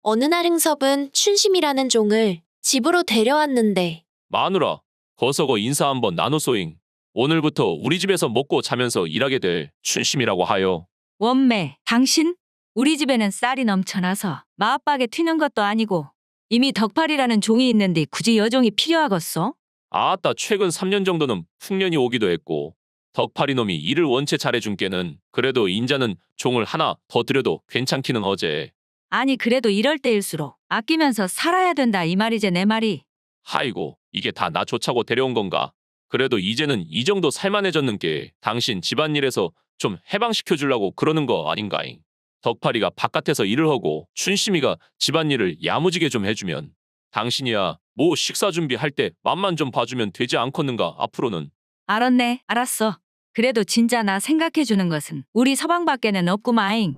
어느 날 흥섭은 춘심이라는 종을 집으로 데려왔는데 마누라, 거서거 인사 한번 나누소잉. 오늘부터 우리 집에서 먹고 자면서 일하게 될 춘심이라고 하여. 원매, 당신? 우리 집에는 쌀이 넘쳐나서 마압박에 튀는 것도 아니고 이미 덕팔이라는 종이 있는데 굳이 여종이 필요하겠어? 아따 최근 3년 정도는 풍년이 오기도 했고 덕파리 놈이 일을 원체 잘해준 게는 그래도 인자는 종을 하나 더 들여도 괜찮기는 어제. 아니 그래도 이럴 때일수록 아끼면서 살아야 된다 이 말이제 내 말이. 하이고 이게 다 나 좋자고 데려온 건가? 그래도 이제는 이 정도 살만해졌는 게 당신 집안일에서 좀 해방시켜 주려고 그러는 거 아닌가잉. 덕파리가 바깥에서 일을 하고 춘심이가 집안일을 야무지게 좀 해주면 당신이야 뭐 식사 준비할 때 맘만 좀 봐주면 되지 않겠는가 앞으로는. 알았네, 알았어. 그래도 진짜 나 생각해주는 것은 우리 서방밖에는 없구마잉.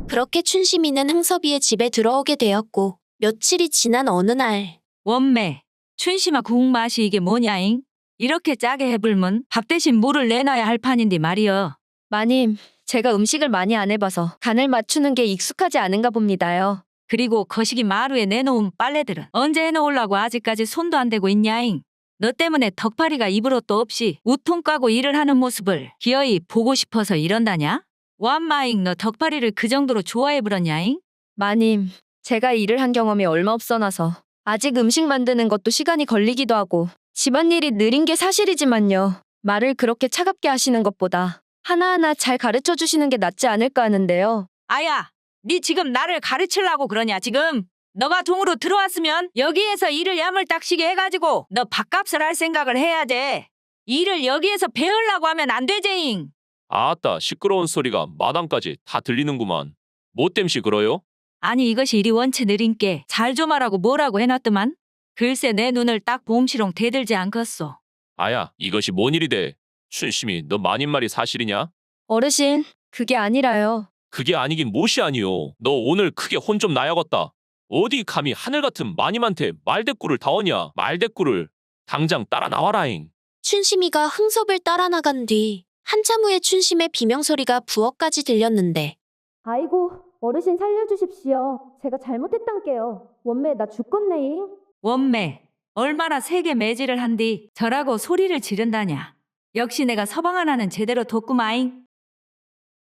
그렇게 춘심이는 흥섭이의 집에 들어오게 되었고 며칠이 지난 어느 날 원매, 춘심아 국 맛이 이게 뭐냐잉? 이렇게 짜게 해불면 밥 대신 물을 내놔야 할 판인데 말이여. 마님, 제가 음식을 많이 안 해봐서 간을 맞추는 게 익숙하지 않은가 봅니다요. 그리고 거시기 마루에 내놓은 빨래들은 언제 해놓으려고 아직까지 손도 안 대고 있냐잉? 너 때문에 덕파리가 입으로도 없이 우통 까고 일을 하는 모습을 기어이 보고 싶어서 이런다냐? 완마잉 너 덕파리를 그 정도로 좋아해버렸냐잉? 마님, 제가 일을 한 경험이 얼마 없어나서 아직 음식 만드는 것도 시간이 걸리기도 하고 집안일이 느린 게 사실이지만요. 말을 그렇게 차갑게 하시는 것보다 하나하나 잘 가르쳐 주시는 게 낫지 않을까 하는데요. 아야, 네 지금 나를 가르치려고 그러냐 지금? 너가 동으로 들어왔으면 여기에서 일을 야물딱시게 해가지고 너 밥값을 할 생각을 해야지. 일을 여기에서 배우려고 하면 안 되제잉. 아따 시끄러운 소리가 마당까지 다 들리는구만. 뭐 땜시 그러요? 아니 이것이 일이 원체 느린께 잘 좀 하라고 뭐라고 해놨더만. 글쎄 내 눈을 딱 봄시롱 대들지 않겠소. 아야 이것이 뭔 일이 돼? 춘심이 너 마님말이 사실이냐? 어르신, 그게 아니라요. 그게 아니긴 못이 아니요. 너 오늘 크게 혼 좀 나야겠다. 어디 감히 하늘 같은 마님한테 말대꾸를 다하냐 말대꾸를. 당장 따라 나와라잉. 춘심이가 흥섭을 따라 나간 뒤 한참 후에 춘심의 비명소리가 부엌까지 들렸는데 아이고, 어르신 살려주십시오. 제가 잘못했단게요. 원매 나 죽겠네잉. 원매, 얼마나 세게 매질을 한디 저라고 소리를 지른다냐. 역시 내가 서방 하나는 제대로 뒀구마잉.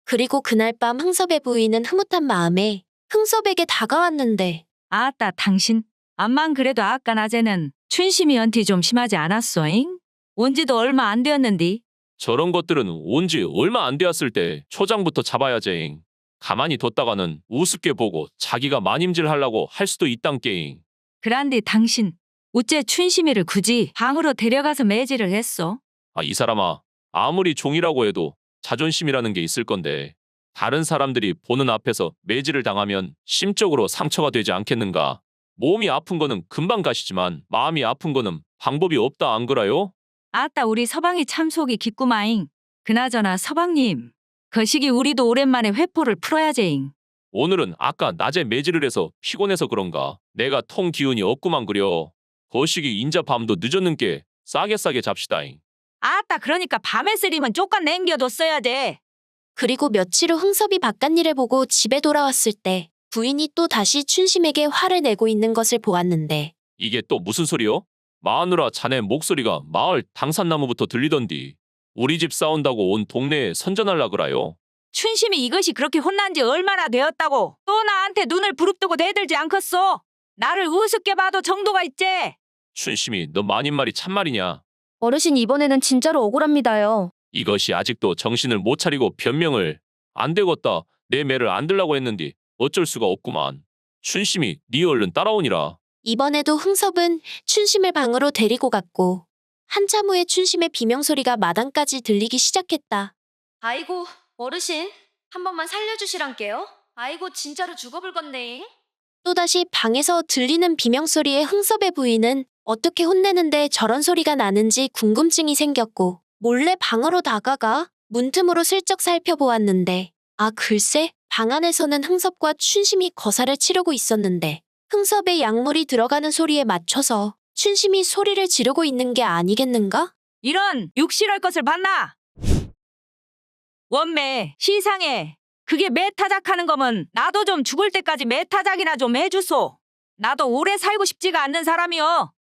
그리고 그날 밤 흥섭의 부인은 흐뭇한 마음에 흥섭에게 다가왔는데 아따 당신, 암만 그래도 아까 낮에는 춘심이 연티 좀 심하지 않았소잉? 온지도 얼마 안 되었는디. 저런 것들은 온지 얼마 안 되었을 때 초장부터 잡아야제잉. 가만히 뒀다가는 우습게 보고 자기가 마님질 하려고 할 수도 있단께잉. 그란디 당신, 어째 춘심이를 굳이 방으로 데려가서 매질을 했소? 아, 이 사람아. 아무리 종이라고 해도 자존심이라는 게 있을 건데 다른 사람들이 보는 앞에서 매질을 당하면 심적으로 상처가 되지 않겠는가. 몸이 아픈 거는 금방 가시지만 마음이 아픈 거는 방법이 없다 안 그라요? 아따 우리 서방이 참 속이 깊구마잉. 그나저나 서방님, 거시기 우리도 오랜만에 회포를 풀어야제잉. 오늘은 아까 낮에 매질을 해서 피곤해서 그런가. 내가 통 기운이 없구만 그려. 거시기 인자 밤도 늦었는께 싸게 잡시다잉. 아따 그러니까 밤에 쓰리면 쪽간 남겨뒀어야 돼. 그리고 며칠 후 흥섭이 바깥일을 보고 집에 돌아왔을 때 부인이 또 다시 춘심에게 화를 내고 있는 것을 보았는데 이게 또 무슨 소리요? 마누라 자네 목소리가 마을 당산나무부터 들리던디. 우리 집 싸운다고 온 동네에 선전할라 그라요. 춘심이 이것이 그렇게 혼난 지 얼마나 되었다고 또 나한테 눈을 부릅뜨고 대들지 않겠소? 나를 우습게 봐도 정도가 있지. 춘심이 너 마님말이 참말이냐? 어르신 이번에는 진짜로 억울합니다요. 이것이 아직도 정신을 못 차리고 변명을. 안 되겠다. 내 매를 안 들라고 했는디 어쩔 수가 없구만. 춘심이 네 얼른 따라오니라. 이번에도 흥섭은 춘심을 방으로 데리고 갔고 한참 후에 춘심의 비명소리가 마당까지 들리기 시작했다. 아이고, 어르신, 한 번만 살려주시란게요. 아이고, 진짜로 죽어불겄네잉. 또다시 방에서 들리는 비명소리에 흥섭의 부인은 어떻게 혼내는데 저런 소리가 나는지 궁금증이 생겼고 몰래 방으로 다가가 문틈으로 슬쩍 살펴보았는데 아 글쎄 방 안에서는 흥섭과 춘심이 거사를 치르고 있었는데 흥섭의 약물이 들어가는 소리에 맞춰서 춘심이 소리를 지르고 있는 게 아니겠는가? 이런 육실할 것을 봤나? 원매, 시상해. 그게 매타작 하는 거면 나도 좀 죽을 때까지 매타작이나 좀 해주소. 나도 오래 살고 싶지가 않는 사람이여.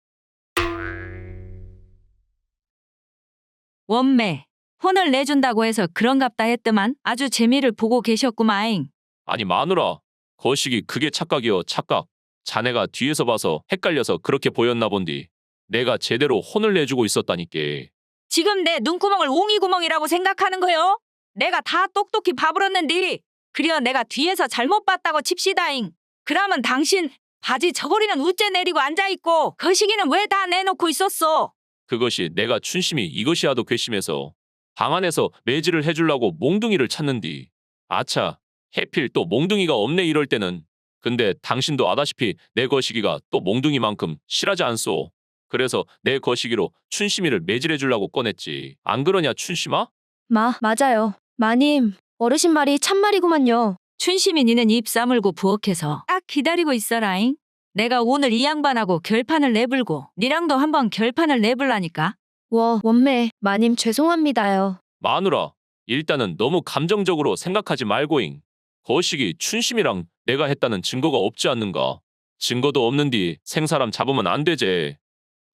원매, 혼을 내준다고 해서 그런갑다 했더만 아주 재미를 보고 계셨구마잉. 아니 마누라, 거식이 그게 착각이여 착각. 자네가 뒤에서 봐서 헷갈려서 그렇게 보였나 본디. 내가 제대로 혼을 내주고 있었다니께. 지금 내 눈구멍을 옹이구멍이라고 생각하는 거요? 내가 다 똑똑히 봐버렸는디. 그려 내가 뒤에서 잘못 봤다고 칩시다잉. 그러면 당신 바지 저고리는 우째 내리고 앉아있고 거시기는 왜 다 내놓고 있었어? 그것이 내가 춘심이 이것이 하도 괘씸해서 방 안에서 매질을 해주려고 몽둥이를 찾는디. 아차, 해필 또 몽둥이가 없네 이럴 때는. 근데 당신도 아다시피 내 거시기가 또 몽둥이만큼 실하지 않소. 그래서 내 거시기로 춘심이를 매질해주려고 꺼냈지. 안 그러냐 춘심아? 맞아요. 마님, 어르신 말이 참말이구만요. 춘심이 니는 입 싸물고 부엌에서 딱 기다리고 있어라잉. 내가 오늘 이 양반하고 결판을 내불고 니랑도 한번 결판을 내불라니까. 원매, 마님 죄송합니다요. 마누라, 일단은 너무 감정적으로 생각하지 말고잉. 거시기 춘심이랑 내가 했다는 증거가 없지 않는가. 증거도 없는디 생사람 잡으면 안 되제.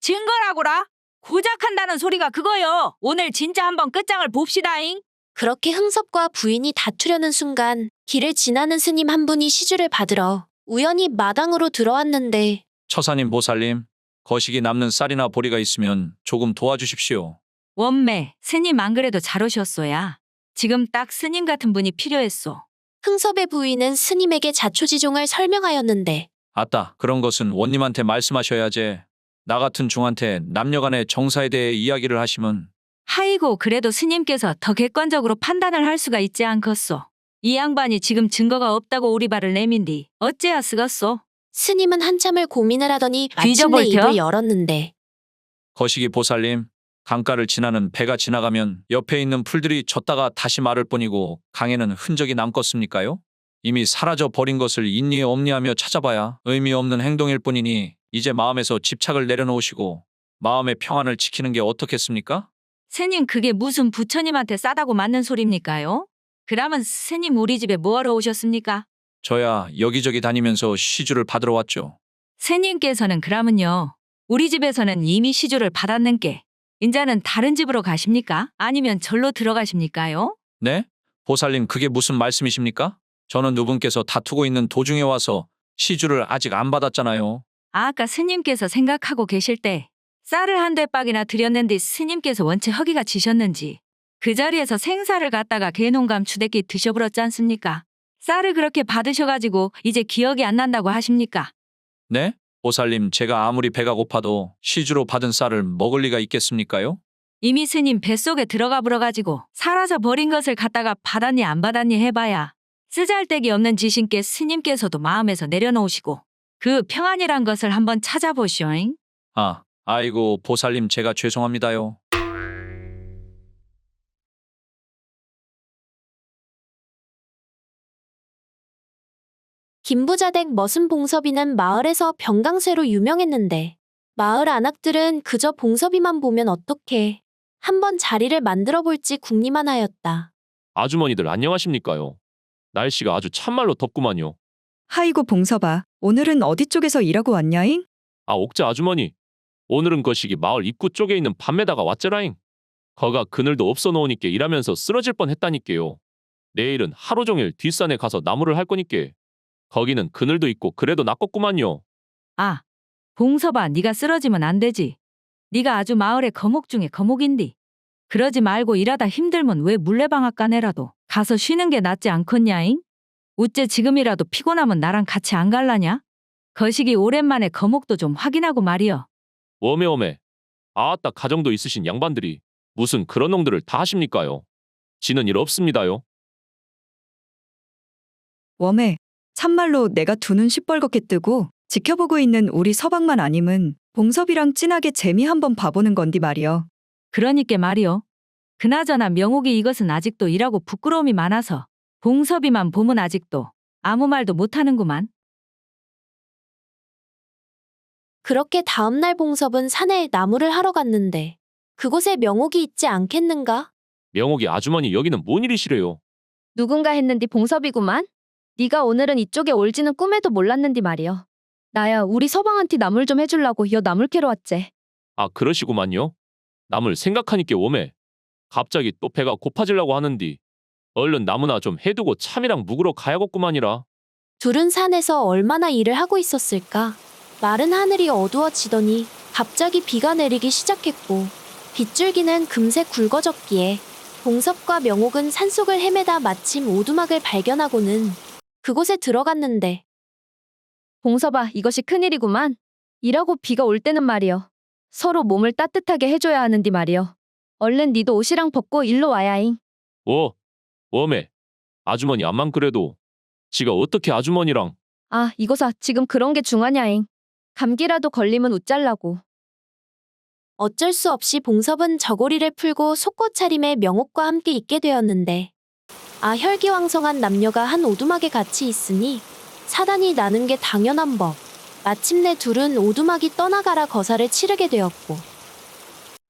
증거라고라? 고작한다는 소리가 그거요. 오늘 진짜 한번 끝장을 봅시다잉. 그렇게 흥섭과 부인이 다투려는 순간 길을 지나는 스님 한 분이 시주를 받으러 우연히 마당으로 들어왔는데 처사님 보살님, 거식이 남는 쌀이나 보리가 있으면 조금 도와주십시오. 원매, 스님 안 그래도 잘 오셨소야. 지금 딱 스님 같은 분이 필요했소. 흥섭의 부인은 스님에게 자초지종을 설명하였는데 아따, 그런 것은 원님한테 말씀하셔야지. 나 같은 중한테 남녀간의 정사에 대해 이야기를 하시면. 하이고 그래도 스님께서 더 객관적으로 판단을 할 수가 있지 않겠소. 이 양반이 지금 증거가 없다고 오리발을 내민디 어째야 쓰겠소? 스님은 한참을 고민을 하더니 마침내 뒤져볼 겨? 입을 열었는데 거식이 보살님, 강가를 지나는 배가 지나가면 옆에 있는 풀들이 젖다가 다시 마를 뿐이고 강에는 흔적이 남겠습니까요? 이미 사라져 버린 것을 있니 없니 하며 찾아봐야 의미 없는 행동일 뿐이니 이제 마음에서 집착을 내려놓으시고 마음의 평안을 지키는 게 어떻겠습니까? 스님 그게 무슨 부처님한테 싸다고 맞는 소리입니까요? 그러면 스님 우리 집에 뭐하러 오셨습니까? 저야 여기저기 다니면서 시주를 받으러 왔죠. 스님께서는 그러면요. 우리 집에서는 이미 시주를 받았는께 인자는 다른 집으로 가십니까? 아니면 절로 들어가십니까요? 네? 보살님 그게 무슨 말씀이십니까? 저는 누분께서 다투고 있는 도중에 와서 시주를 아직 안 받았잖아요. 아까 스님께서 생각하고 계실 때 쌀을 한 대박이나 드렸는데 스님께서 원체 허기가 지셨는지 그 자리에서 생사를 갖다가 개농감 추대기 드셔버렸지 않습니까? 쌀을 그렇게 받으셔가지고 이제 기억이 안 난다고 하십니까? 네? 보살님 제가 아무리 배가 고파도 시주로 받은 쌀을 먹을 리가 있겠습니까요? 이미 스님 뱃속에 들어가 불어가지고 사라져 버린 것을 갖다가 받았니 안 받았니 해봐야 쓰잘데기 없는 지신께 스님께서도 마음에서 내려놓으시고 그 평안이란 것을 한번 찾아보시오잉. 아이고 보살님 제가 죄송합니다요. 김부자댁 머슴 봉섭이는 마을에서 병강세로 유명했는데 마을 안악들은 그저 봉섭이만 보면 어떡해. 한번 자리를 만들어 볼지 궁리만 하였다. 아주머니들 안녕하십니까요? 날씨가 아주 참말로 덥구만요. 하이고 봉섭아, 오늘은 어디 쪽에서 일하고 왔냐잉? 아 옥자 아주머니, 오늘은 거시기 마을 입구 쪽에 있는 밤에다가 왔제라잉. 거가 그늘도 없어 놓으니께 일하면서 쓰러질 뻔했다니께요. 내일은 하루 종일 뒷산에 가서 나무를 할 거니께 거기는 그늘도 있고 그래도 낫겠구만요. 아, 봉섭아 네가 쓰러지면 안 되지. 네가 아주 마을의 거목 중에 거목인디. 그러지 말고 일하다 힘들면 왜 물레방앗간에라도 가서 쉬는 게 낫지 않겠냐잉? 우째 지금이라도 피곤하면 나랑 같이 안 갈라냐? 거시기 오랜만에 거목도 좀 확인하고 말이여. 워메워메. 아따 가정도 있으신 양반들이 무슨 그런 놈들을 다 하십니까요? 지는 일 없습니다요. 웜에, 참말로 내가 두 눈 시뻘겋게 뜨고 지켜보고 있는 우리 서방만 아님은 봉섭이랑 진하게 재미 한번 봐보는 건디 말이여. 그러니께 말이여. 그나저나 명옥이 이것은 아직도 일하고 부끄러움이 많아서 봉섭이만 보면 아직도 아무 말도 못하는구만. 그렇게 다음날 봉섭은 산에 나무를 하러 갔는데 그곳에 명옥이 있지 않겠는가? 명옥이 아주머니 여기는 뭔 일이시래요? 누군가 했는디 봉섭이구만. 네가 오늘은 이쪽에 올지는 꿈에도 몰랐는디 말이여. 나야 우리 서방한테 나물 좀 해주려고 여 나물 캐러 왔제. 아, 그러시구만요. 남을 생각하니까 오매. 갑자기 또 배가 고파지려고 하는디. 얼른 나무나 좀 해두고 참이랑 묵으러 가야겠구만이라. 둘은 산에서 얼마나 일을 하고 있었을까? 마른 하늘이 어두워지더니 갑자기 비가 내리기 시작했고 빗줄기는 금세 굵어졌기에 봉섭과 명옥은 산속을 헤매다 마침 오두막을 발견하고는 그곳에 들어갔는데 봉섭아, 이것이 큰일이구만. 일하고 비가 올 때는 말이여. 서로 몸을 따뜻하게 해줘야 하는디 말이여. 얼른 니도 옷이랑 벗고 일로 와야잉. 웜에. 아주머니 암만 그래도 지가 어떻게 아주머니랑. 아, 이거사 지금 그런 게 중하냐잉. 감기라도 걸리면 웃잘라고. 어쩔 수 없이 봉섭은 저고리를 풀고 속옷 차림의 명옥과 함께 있게 되었는데 혈기왕성한 남녀가 한 오두막에 같이 있으니 사단이 나는 게 당연한 법. 마침내 둘은 오두막이 떠나가라 거사를 치르게 되었고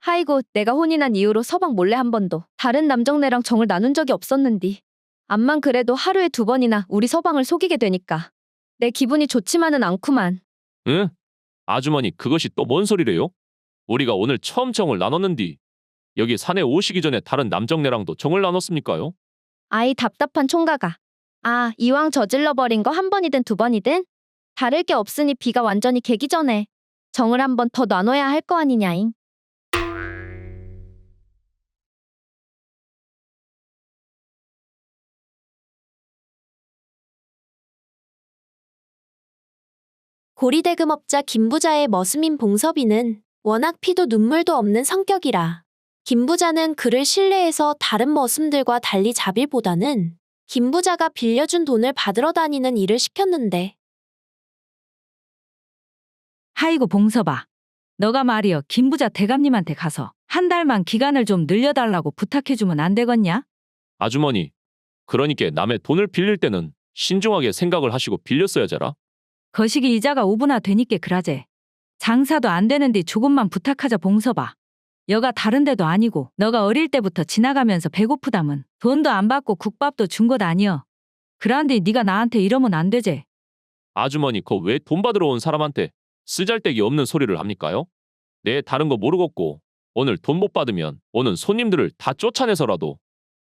하이고, 내가 혼이 난 이후로 서방 몰래 한 번도 다른 남정네랑 정을 나눈 적이 없었는디. 암만 그래도 하루에 2번이나 우리 서방을 속이게 되니까 내 기분이 좋지만은 않구만. 응? 아주머니 그것이 또 뭔 소리래요? 우리가 오늘 처음 정을 나눴는디. 여기 산에 오시기 전에 다른 남정네랑도 정을 나눴습니까요? 아이 답답한 총각아. 아, 이왕 저질러버린 거 1번이든 2번이든 다를 게 없으니 비가 완전히 개기 전에 정을 한 번 더 나눠야 할 거 아니냐잉. 고리대금업자 김부자의 머슴인 봉섭이는 워낙 피도 눈물도 없는 성격이라 김부자는 그를 신뢰해서 다른 머슴들과 달리 자빌보다는 김부자가 빌려준 돈을 받으러 다니는 일을 시켰는데 하이고 봉섭아. 너가 말이여 김부자 대감님한테 가서 한 달만 기간을 좀 늘려달라고 부탁해주면 안 되겠냐? 아주머니. 그러니까 남의 돈을 빌릴 때는 신중하게 생각을 하시고 빌렸어야잖아. 거시기 이자가 5분화 되니께 그라제. 장사도 안 되는데 조금만 부탁하자 봉섭아. 여가 다른 데도 아니고 너가 어릴 때부터 지나가면서 배고프다면 돈도 안 받고 국밥도 준 것 아니여. 그란데 네가 나한테 이러면 안 되제. 아주머니 그 왜 돈 받으러 온 사람한테 쓰잘데기 없는 소리를 합니까요? 내 다른 거 모르겠고 오늘 돈 못 받으면 오는 손님들을 다 쫓아내서라도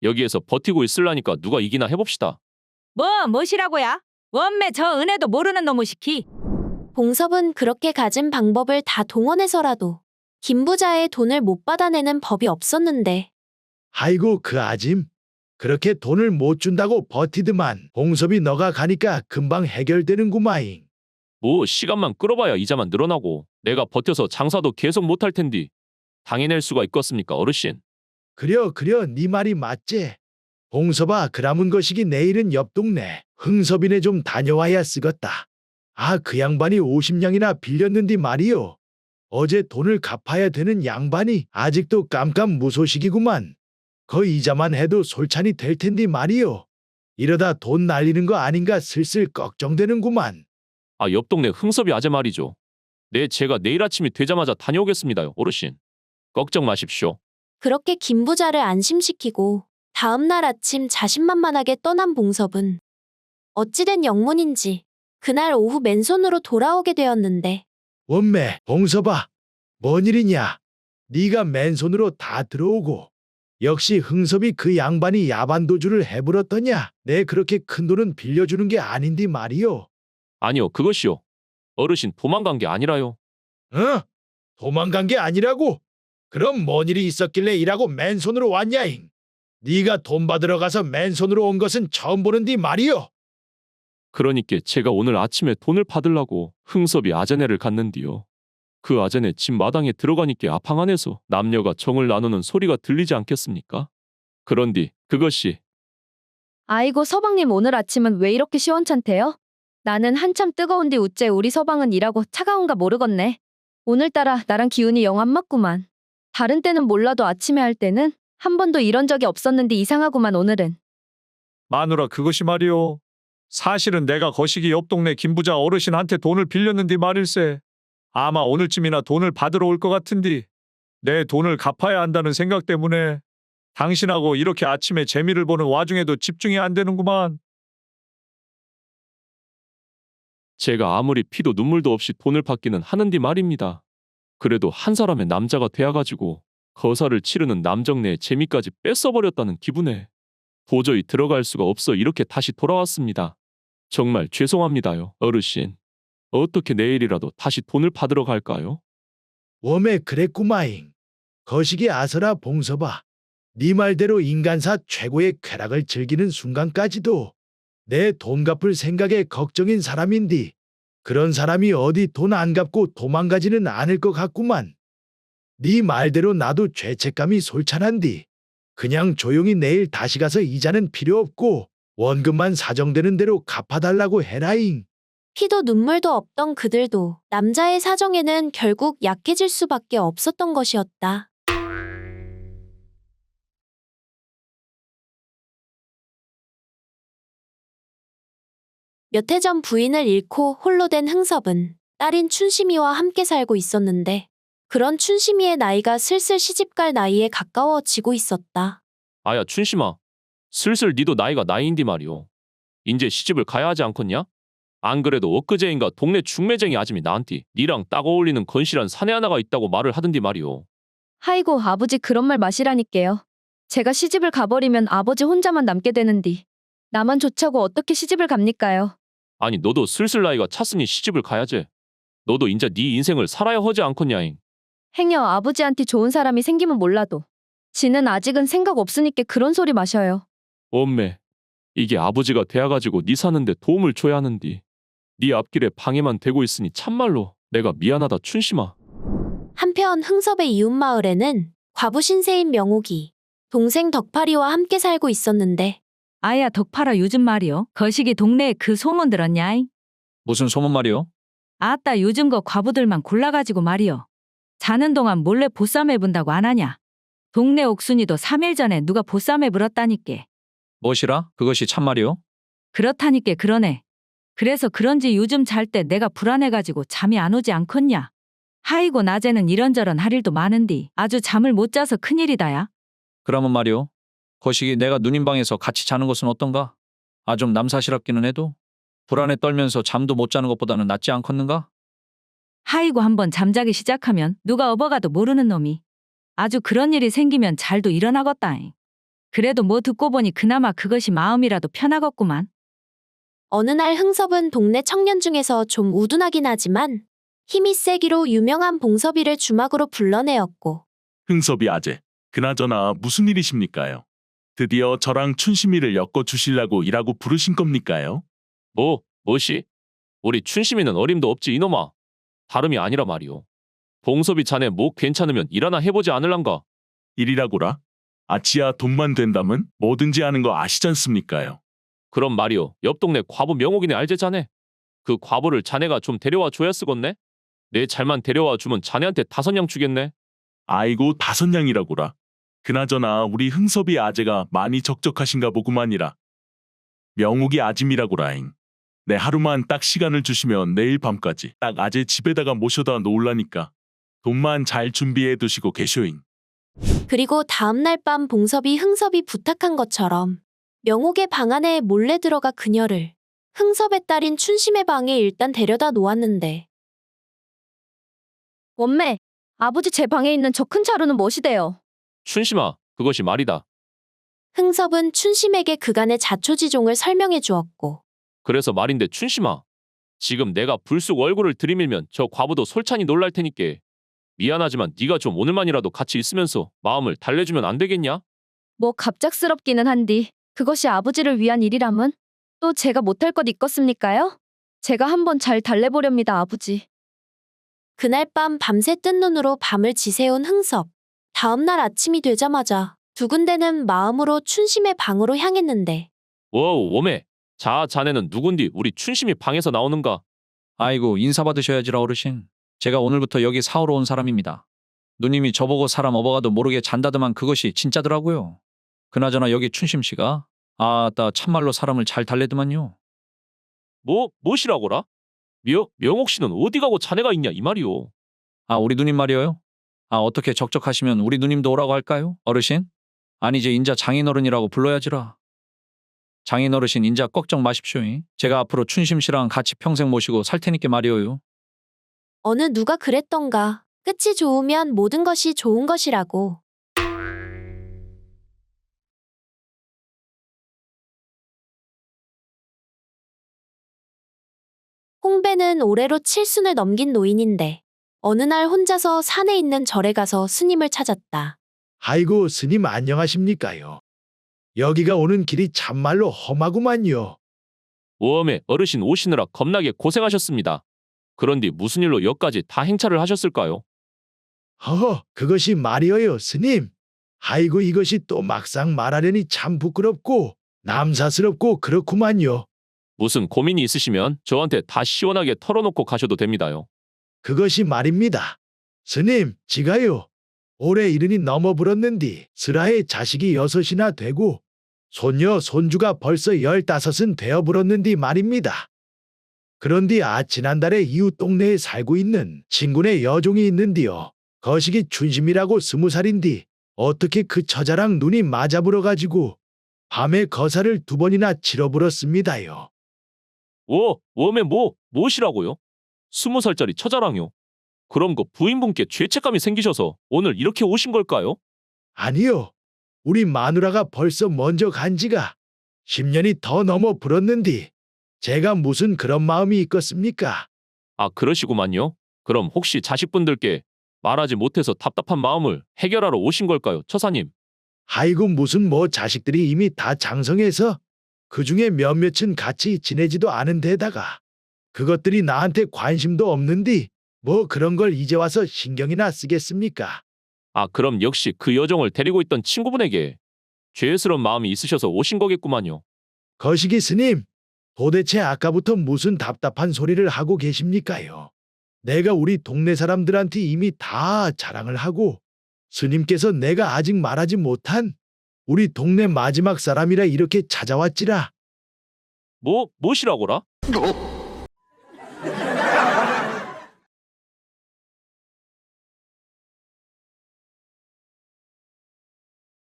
여기에서 버티고 있을라니까 누가 이기나 해봅시다. 뭐시라고야? 원매 저 은혜도 모르는 놈의 시키. 봉섭은 그렇게 가진 방법을 다 동원해서라도 김부자의 돈을 못 받아내는 법이 없었는데 아이고 그 아짐. 그렇게 돈을 못 준다고 버티드만 봉섭이 너가 가니까 금방 해결되는구마잉. 뭐 시간만 끌어봐야 이자만 늘어나고 내가 버텨서 장사도 계속 못할 텐디. 당해낼 수가 있겠습니까 어르신? 그려 네 말이 맞지. 봉섭아 그라문 것이기 내일은 옆 동네 흥섭이네 좀 다녀와야 쓰겄다. 아 그 양반이 50냥이나 빌렸는디 말이요. 어제 돈을 갚아야 되는 양반이 아직도 깜깜무소식이구만. 그 이자만 해도 솔찬이 될 텐디 말이요. 이러다 돈 날리는 거 아닌가 슬슬 걱정되는구만. 아, 옆 동네 흥섭이 아재 말이죠. 네, 제가 내일 아침이 되자마자 다녀오겠습니다요, 어르신. 걱정 마십시오. 그렇게 김부자를 안심시키고 다음날 아침 자신만만하게 떠난 봉섭은 어찌된 영문인지 그날 오후 맨손으로 돌아오게 되었는데 원매 봉섭아 뭔 일이냐. 네가 맨손으로 다 들어오고 역시 흥섭이 그 양반이 야반도주를 해불었더냐. 내 그렇게 큰 돈은 빌려주는 게 아닌디 말이요. 아니요, 그것이요. 어르신 도망간 게 아니라요. 어? 도망간 게 아니라고? 그럼 뭔 일이 있었길래 이라고 맨손으로 왔냐잉? 네가 돈 받으러 가서 맨손으로 온 것은 처음 보는디 말이요. 그러니까 제가 오늘 아침에 돈을 받으려고 흥섭이 아재네를 갔는디요. 그 아재네 집 마당에 들어가니까 아팡 안에서 남녀가 정을 나누는 소리가 들리지 않겠습니까? 그런디 그것이 아이고 서방님 오늘 아침은 왜 이렇게 시원찮대요? 나는 한참 뜨거운데 우째 우리 서방은 일하고 차가운가 모르겠네. 오늘따라 나랑 기운이 영 안 맞구만. 다른 때는 몰라도 아침에 할 때는 한 번도 이런 적이 없었는데 이상하구만 오늘은. 마누라 그것이 말이오. 사실은 내가 거시기 옆 동네 김부자 어르신한테 돈을 빌렸는디 말일세. 아마 오늘쯤이나 돈을 받으러 올 것 같은디 내 돈을 갚아야 한다는 생각 때문에 당신하고 이렇게 아침에 재미를 보는 와중에도 집중이 안 되는구만. 제가 아무리 피도 눈물도 없이 돈을 받기는 하는디 말입니다. 그래도 한 사람의 남자가 되어가지고 거사를 치르는 남정네의 재미까지 뺏어버렸다는 기분에 도저히 들어갈 수가 없어 이렇게 다시 돌아왔습니다. 정말 죄송합니다요, 어르신. 어떻게 내일이라도 다시 돈을 받으러 갈까요? 웜에 그랬구마잉. 거시기 아서라 봉서봐. 네 말대로 인간사 최고의 쾌락을 즐기는 순간까지도 내 돈 갚을 생각에 걱정인 사람인디. 그런 사람이 어디 돈 안 갚고 도망가지는 않을 것 같구만. 네 말대로 나도 죄책감이 솔찬한디. 그냥 조용히 내일 다시 가서 이자는 필요 없고 원금만 사정되는 대로 갚아달라고 해라잉. 피도 눈물도 없던 그들도 남자의 사정에는 결국 약해질 수밖에 없었던 것이었다. 몇 해 전 부인을 잃고 홀로 된 흥섭은 딸인 춘심이와 함께 살고 있었는데 그런 춘심이의 나이가 슬슬 시집갈 나이에 가까워지고 있었다. 아야 춘심아, 슬슬 니도 나이가 나이인디 말이오. 인제 시집을 가야 하지 않겠냐? 안 그래도 엊그제인가 동네 중매쟁이 아줌이 나한테 니랑 딱 어울리는 건실한 사내 하나가 있다고 말을 하던디 말이오. 하이고 아버지 그런 말 마시라니까요. 제가 시집을 가버리면 아버지 혼자만 남게 되는디. 나만 좋자고 어떻게 시집을 갑니까요? 아니 너도 슬슬 나이가 찼으니 시집을 가야지. 너도 인자 네 인생을 살아야 하지 않겠냐잉. 행여 아버지한테 좋은 사람이 생기면 몰라도 지는 아직은 생각 없으니까 그런 소리 마셔요. 엄매, 이게 아버지가 되어가지고 니 사는데 도움을 줘야 하는디. 네 앞길에 방해만 되고 있으니 참말로 내가 미안하다 춘심아. 한편 흥섭의 이웃마을에는 과부 신세인 명옥이 동생 덕파리와 함께 살고 있었는데 아야 덕파라 요즘 말이요. 거시기 동네에 그 소문 들었냐잉? 무슨 소문 말이요? 아따 요즘 거 과부들만 골라가지고 말이요. 자는 동안 몰래 보쌈 해본다고 안 하냐? 동네 옥순이도 3일 전에 누가 보쌈 해불었다니께. 무엇이라? 그것이 참말이요? 그렇다니께 그러네. 그래서 그런지 요즘 잘 때 내가 불안해가지고 잠이 안 오지 않겠냐? 하이고 낮에는 이런저런 할 일도 많은디 아주 잠을 못 자서 큰일이다야. 그러면 말이요. 거시기 내가 누님 방에서 같이 자는 것은 어떤가? 아 좀 남사시럽기는 해도 불안에 떨면서 잠도 못 자는 것보다는 낫지 않겠는가? 하이고 한번 잠자기 시작하면 누가 업어가도 모르는 놈이. 아주 그런 일이 생기면 잘도 일어나겠다잉. 그래도 뭐 듣고 보니 그나마 그것이 마음이라도 편하겠구만. 어느 날 흥섭은 동네 청년 중에서 좀 우둔하긴 하지만 힘이 세기로 유명한 봉섭이를 주막으로 불러내었고 흥섭이 아재, 그나저나 무슨 일이십니까요? 드디어 저랑 춘심이를 엮어주시려고 일하고 부르신 겁니까요? 뭐시? 우리 춘심이는 어림도 없지 이놈아. 다름이 아니라 말이오. 봉섭이 자네 목 괜찮으면 일 하나 해보지 않을란가? 일이라고라? 아치야 돈만 된다면 뭐든지 하는 거 아시잖습니까요? 그럼 말이오. 옆 동네 과부 명옥이네 알제 자네. 그 과부를 자네가 좀 데려와 줘야 쓰겄네? 내 잘만 데려와 주면 자네한테 5냥 주겠네. 아이고 5냥이라고라. 그나저나 우리 흥섭이 아재가 많이 적적하신가 보구만이라. 명옥이 아짐이라고라잉. 네 하루만 딱 시간을 주시면 내일 밤까지 딱 아재 집에다가 모셔다 놓으라니까. 돈만 잘 준비해 두시고 계쇼잉. 그리고 다음날 밤 봉섭이 흥섭이 부탁한 것처럼 명옥의 방 안에 몰래 들어가 그녀를 흥섭의 딸인 춘심의 방에 일단 데려다 놓았는데 원매, 아버지 제 방에 있는 저 큰 자루는 무엇이대요? 춘심아, 그것이 말이다. 흥섭은 춘심에게 그간의 자초지종을 설명해 주었고 그래서 말인데 춘심아. 지금 내가 불쑥 얼굴을 들이밀면 저 과부도 솔찬히 놀랄 테니께 미안하지만 네가 좀 오늘만이라도 같이 있으면서 마음을 달래주면 안 되겠냐? 뭐 갑작스럽기는 한디 그것이 아버지를 위한 일이라면 또 제가 못할 것 있겠습니까요? 제가 한번 잘 달래보렵니다 아버지. 그날 밤 밤새 뜬 눈으로 밤을 지새운 흥섭. 다음날 아침이 되자마자 두근대는 마음으로 춘심의 방으로 향했는데 워우 오메. 자네는 누군디 우리 춘심이 방에서 나오는가? 아이고 인사받으셔야지라 어르신. 제가 오늘부터 여기 사오러 온 사람입니다. 누님이 저보고 사람 업어가도 모르게 잔다더만 그것이 진짜더라고요. 그나저나 여기 춘심씨가 아따 참말로 사람을 잘 달래더만요. 뭐시라고라? 명옥씨는 어디 가고 자네가 있냐 이 말이오. 아 우리 누님 말이에요? 아 어떻게 적적하시면 우리 누님도 오라고 할까요? 어르신? 아니 이제 인자 장인어른이라고 불러야지라. 장인어르신 인자 걱정 마십시오. 제가 앞으로 춘심 씨랑 같이 평생 모시고 살 테니까 말이오요. 어느 누가 그랬던가. 끝이 좋으면 모든 것이 좋은 것이라고. 홍배는 올해로 7순을 넘긴 노인인데 어느 날 혼자서 산에 있는 절에 가서 스님을 찾았다. 아이고 스님 안녕하십니까요. 여기가 오는 길이 참말로 험하구만요. 오엄에 어르신 오시느라 겁나게 고생하셨습니다. 그런데 무슨 일로 여기까지 다 행차를 하셨을까요? 허허 그것이 말이어요 스님. 아이고 이것이 또 막상 말하려니 참 부끄럽고 남사스럽고 그렇구만요. 무슨 고민이 있으시면 저한테 다 시원하게 털어놓고 가셔도 됩니다요. 그것이 말입니다. 스님 지가요. 올해 이른이 넘어불었는디 슬하에 자식이 6이나 되고 손녀 손주가 벌써 15은 되어불었는디 말입니다. 그런디 지난달에 이웃 동네에 살고 있는 친구네 여종이 있는디요. 거식이 춘심이라고 20살인디 어떻게 그 처자랑 눈이 맞아불어가지고 밤에 거사를 2번이나 치러불었습니다요. 오엄에 무엇이라고요? 20살짜리 처자랑요? 그럼 그 부인분께 죄책감이 생기셔서 오늘 이렇게 오신 걸까요? 아니요. 우리 마누라가 벌써 먼저 간 지가 10년이 더 넘어 불었는디 제가 무슨 그런 마음이 있겠습니까? 아, 그러시구만요. 그럼 혹시 자식분들께 말하지 못해서 답답한 마음을 해결하러 오신 걸까요, 처사님? 아이고 무슨 자식들이 이미 다 장성해서 그중에 몇몇은 같이 지내지도 않은 데다가 그것들이 나한테 관심도 없는디 그런 걸 이제 와서 신경이나 쓰겠습니까? 아, 그럼 역시 그 여종을 데리고 있던 친구분에게 죄스러운 마음이 있으셔서 오신 거겠구만요. 거시기 스님, 도대체 아까부터 무슨 답답한 소리를 하고 계십니까요? 내가 우리 동네 사람들한테 이미 다 자랑을 하고 스님께서 내가 아직 말하지 못한 우리 동네 마지막 사람이라 이렇게 찾아왔지라. 무엇이라고라?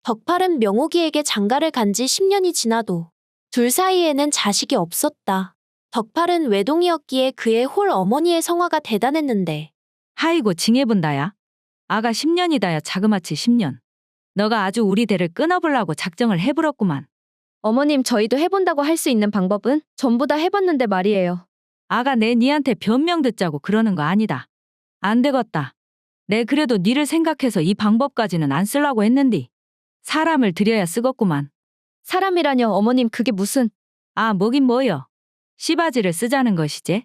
덕팔은 명옥이에게 장가를 간 지 10년이 지나도 둘 사이에는 자식이 없었다. 덕팔은 외동이었기에 그의 홀 어머니의 성화가 대단했는데 하이고 징해본다야. 아가 10년이다야 자그마치 10년. 너가 아주 우리 대를 끊어보려고 작정을 해불었구만. 어머님 저희도 해본다고 할 수 있는 방법은 전부 다 해봤는데 말이에요. 아가 내 니한테 변명 듣자고 그러는 거 아니다. 안 되겠다. 내 그래도 니를 생각해서 이 방법까지는 안 쓰려고 했는디. 사람을 들여야 쓰겠구만. 사람이라뇨 어머님 그게 무슨. 아 뭐긴 뭐여. 시바지를 쓰자는 것이지.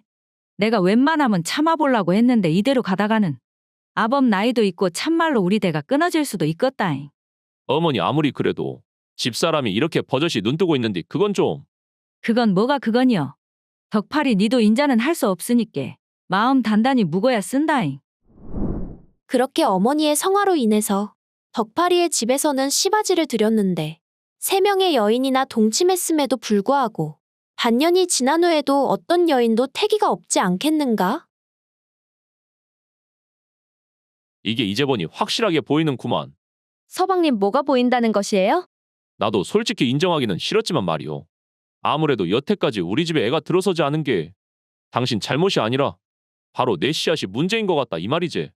내가 웬만하면 참아보려고 했는데 이대로 가다가는 아범 나이도 있고 참말로 우리 대가 끊어질 수도 있겠다잉. 어머니 아무리 그래도 집사람이 이렇게 버젓이 눈뜨고 있는데 그건 좀. 그건 뭐가 그건이여. 덕팔이 니도 인자는 할 수 없으니께 마음 단단히 묵어야 쓴다잉. 그렇게 어머니의 성화로 인해서 덕팔이의 집에서는 시바지를 드렸는데 3명의 여인이나 동침했음에도 불구하고 반년이 지난 후에도 어떤 여인도 태기가 없지 않겠는가? 이게 이제 보니 확실하게 보이는구만. 서방님 뭐가 보인다는 것이에요? 나도 솔직히 인정하기는 싫었지만 말이오. 아무래도 여태까지 우리 집에 애가 들어서지 않은 게 당신 잘못이 아니라 바로 내 씨앗이 문제인 것 같다 이 말이지.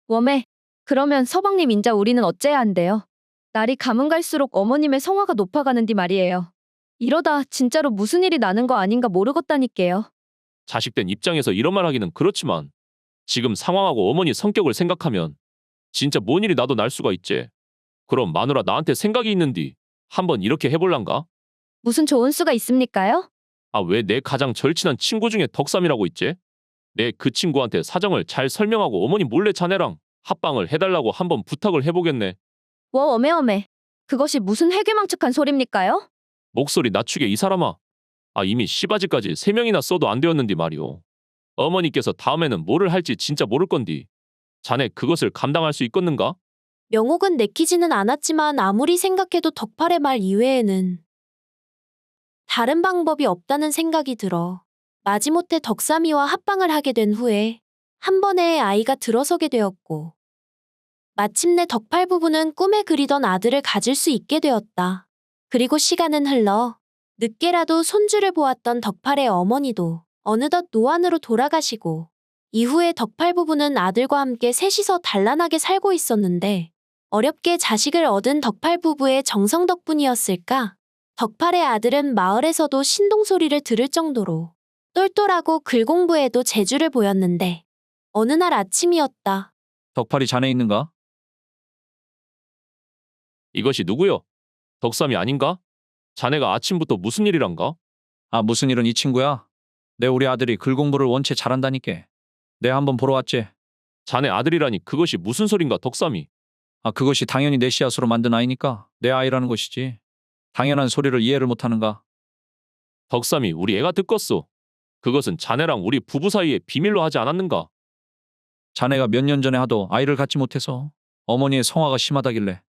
웜에 그러면 서방님 인자 우리는 어째야 한대요? 날이 가면 갈수록 어머님의 성화가 높아가는디 말이에요. 이러다 진짜로 무슨 일이 나는 거 아닌가 모르겠다니까요. 자식된 입장에서 이런 말 하기는 그렇지만 지금 상황하고 어머니 성격을 생각하면 진짜 뭔 일이 나도 날 수가 있지. 그럼 마누라 나한테 생각이 있는디 한번 이렇게 해볼란가? 무슨 좋은 수가 있습니까요? 아, 왜 내 가장 절친한 친구 중에 덕삼이라고 있지? 내 그 친구한테 사정을 잘 설명하고 어머니 몰래 자네랑 합방을 해달라고 한번 부탁을 해보겠네. 어메 그것이 무슨 해괴망측한 소립니까요? 목소리 낮추게 이 사람아. 아, 이미 시바지까지 3명이나 써도 안 되었는디 말이오. 어머니께서 다음에는 뭐를 할지 진짜 모를 건디. 자네 그것을 감당할 수 있겠는가? 명옥은 내키지는 않았지만 아무리 생각해도 덕팔의 말 이외에는 다른 방법이 없다는 생각이 들어 마지못해 덕삼이와 합방을 하게 된 후에 한 번에 아이가 들어서게 되었고 마침내 덕팔 부부는 꿈에 그리던 아들을 가질 수 있게 되었다. 그리고 시간은 흘러 늦게라도 손주를 보았던 덕팔의 어머니도 어느덧 노안으로 돌아가시고 이후에 덕팔 부부는 아들과 함께 셋이서 단란하게 살고 있었는데 어렵게 자식을 얻은 덕팔 부부의 정성 덕분이었을까? 덕팔의 아들은 마을에서도 신동 소리를 들을 정도로 똘똘하고 글 공부에도 재주를 보였는데 어느 날 아침이었다. 덕팔이 자네 있는가? 이것이 누구요? 덕삼이 아닌가? 자네가 아침부터 무슨 일이란가? 아, 무슨 일은 이 친구야? 우리 아들이 글 공부를 원체 잘한다니께. 내 한번 보러 왔지. 자네 아들이라니 그것이 무슨 소린가 덕삼이. 아, 그것이 당연히 내 씨앗으로 만든 아이니까 내 아이라는 것이지. 당연한 소리를 이해를 못하는가? 덕삼이 우리 애가 듣겄소. 그것은 자네랑 우리 부부 사이에 비밀로 하지 않았는가? 자네가 몇 년 전에 하도 아이를 갖지 못해서 어머니의 성화가 심하다길래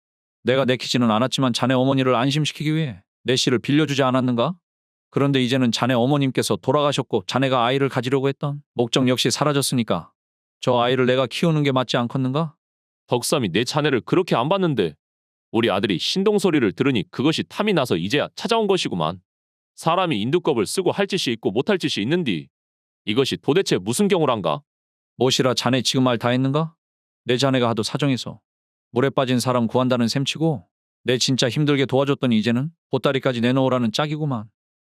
내가 내키지는 않았지만 자네 어머니를 안심시키기 위해 내 씨를 빌려주지 않았는가? 그런데 이제는 자네 어머님께서 돌아가셨고 자네가 아이를 가지려고 했던 목적 역시 사라졌으니까 저 아이를 내가 키우는 게 맞지 않겠는가? 덕삼이 내 자네를 그렇게 안 봤는데 우리 아들이 신동 소리를 들으니 그것이 탐이 나서 이제야 찾아온 것이구만. 사람이 인두껍을 쓰고 할 짓이 있고 못할 짓이 있는디 이것이 도대체 무슨 경우란가? 무엇이라 자네 지금 말 다 했는가? 내 자네가 하도 사정해서 물에 빠진 사람 구한다는 셈치고 내 진짜 힘들게 도와줬더니 이제는 보따리까지 내놓으라는 짝이구만.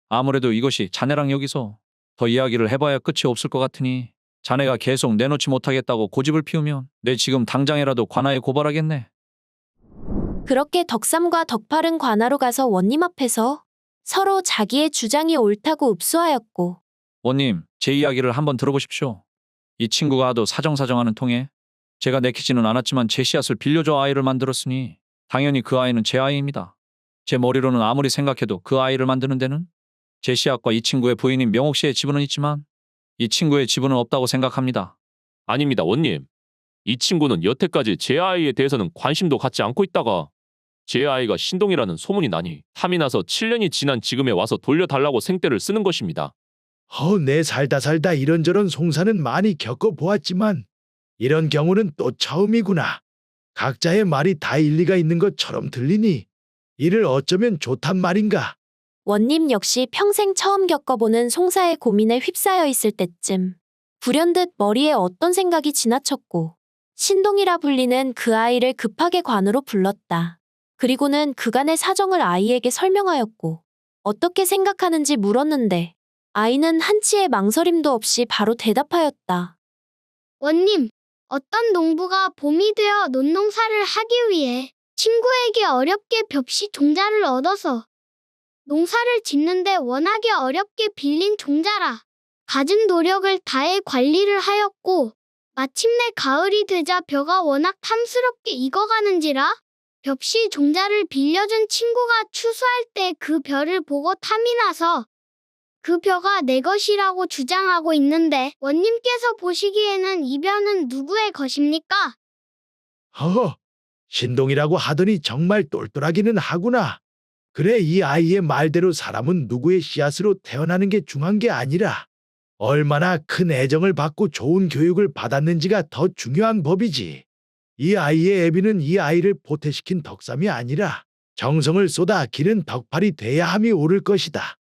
아무래도 이것이 자네랑 여기서 더 이야기를 해봐야 끝이 없을 것 같으니 자네가 계속 내놓지 못하겠다고 고집을 피우면 내 지금 당장이라도 관아에 고발하겠네. 그렇게 덕삼과 덕팔은 관아로 가서 원님 앞에서 서로 자기의 주장이 옳다고 읍소하였고 원님, 제 이야기를 한번 들어보십시오. 이 친구가 하도 사정사정하는 통에 제가 내키지는 않았지만 제 씨앗을 빌려줘 아이를 만들었으니 당연히 그 아이는 제 아이입니다. 제 머리로는 아무리 생각해도 그 아이를 만드는 데는 제 씨앗과 이 친구의 부인인 명옥 씨의 지분은 있지만 이 친구의 지분은 없다고 생각합니다. 아닙니다 원님. 이 친구는 여태까지 제 아이에 대해서는 관심도 갖지 않고 있다가 제 아이가 신동이라는 소문이 나니 탐이 나서 7년이 지난 지금에 와서 돌려달라고 생떼를 쓰는 것입니다. 내 살다 이런저런 송사는 많이 겪어보았지만 이런 경우는 또 처음이구나. 각자의 말이 다 일리가 있는 것처럼 들리니 이를 어쩌면 좋단 말인가. 원님 역시 평생 처음 겪어보는 송사의 고민에 휩싸여 있을 때쯤 불현듯 머리에 어떤 생각이 지나쳤고 신동이라 불리는 그 아이를 급하게 관으로 불렀다. 그리고는 그간의 사정을 아이에게 설명하였고 어떻게 생각하는지 물었는데 아이는 한치의 망설임도 없이 바로 대답하였다. 원님, 어떤 농부가 봄이 되어 논농사를 하기 위해 친구에게 어렵게 벽시 종자를 얻어서 농사를 짓는데 워낙에 어렵게 빌린 종자라 갖은 노력을 다해 관리를 하였고 마침내 가을이 되자 벼가 워낙 탐스럽게 익어가는지라 벽시 종자를 빌려준 친구가 추수할 때 그 벼를 보고 탐이 나서 그 벼가 내 것이라고 주장하고 있는데 원님께서 보시기에는 이 벼는 누구의 것입니까? 신동이라고 하더니 정말 똘똘하기는 하구나. 그래, 이 아이의 말대로 사람은 누구의 씨앗으로 태어나는 게 중요한 게 아니라 얼마나 큰 애정을 받고 좋은 교육을 받았는지가 더 중요한 법이지. 이 아이의 애비는 이 아이를 보태시킨 덕삼이 아니라 정성을 쏟아 기른 덕팔이 돼야 함이 옳을 것이다.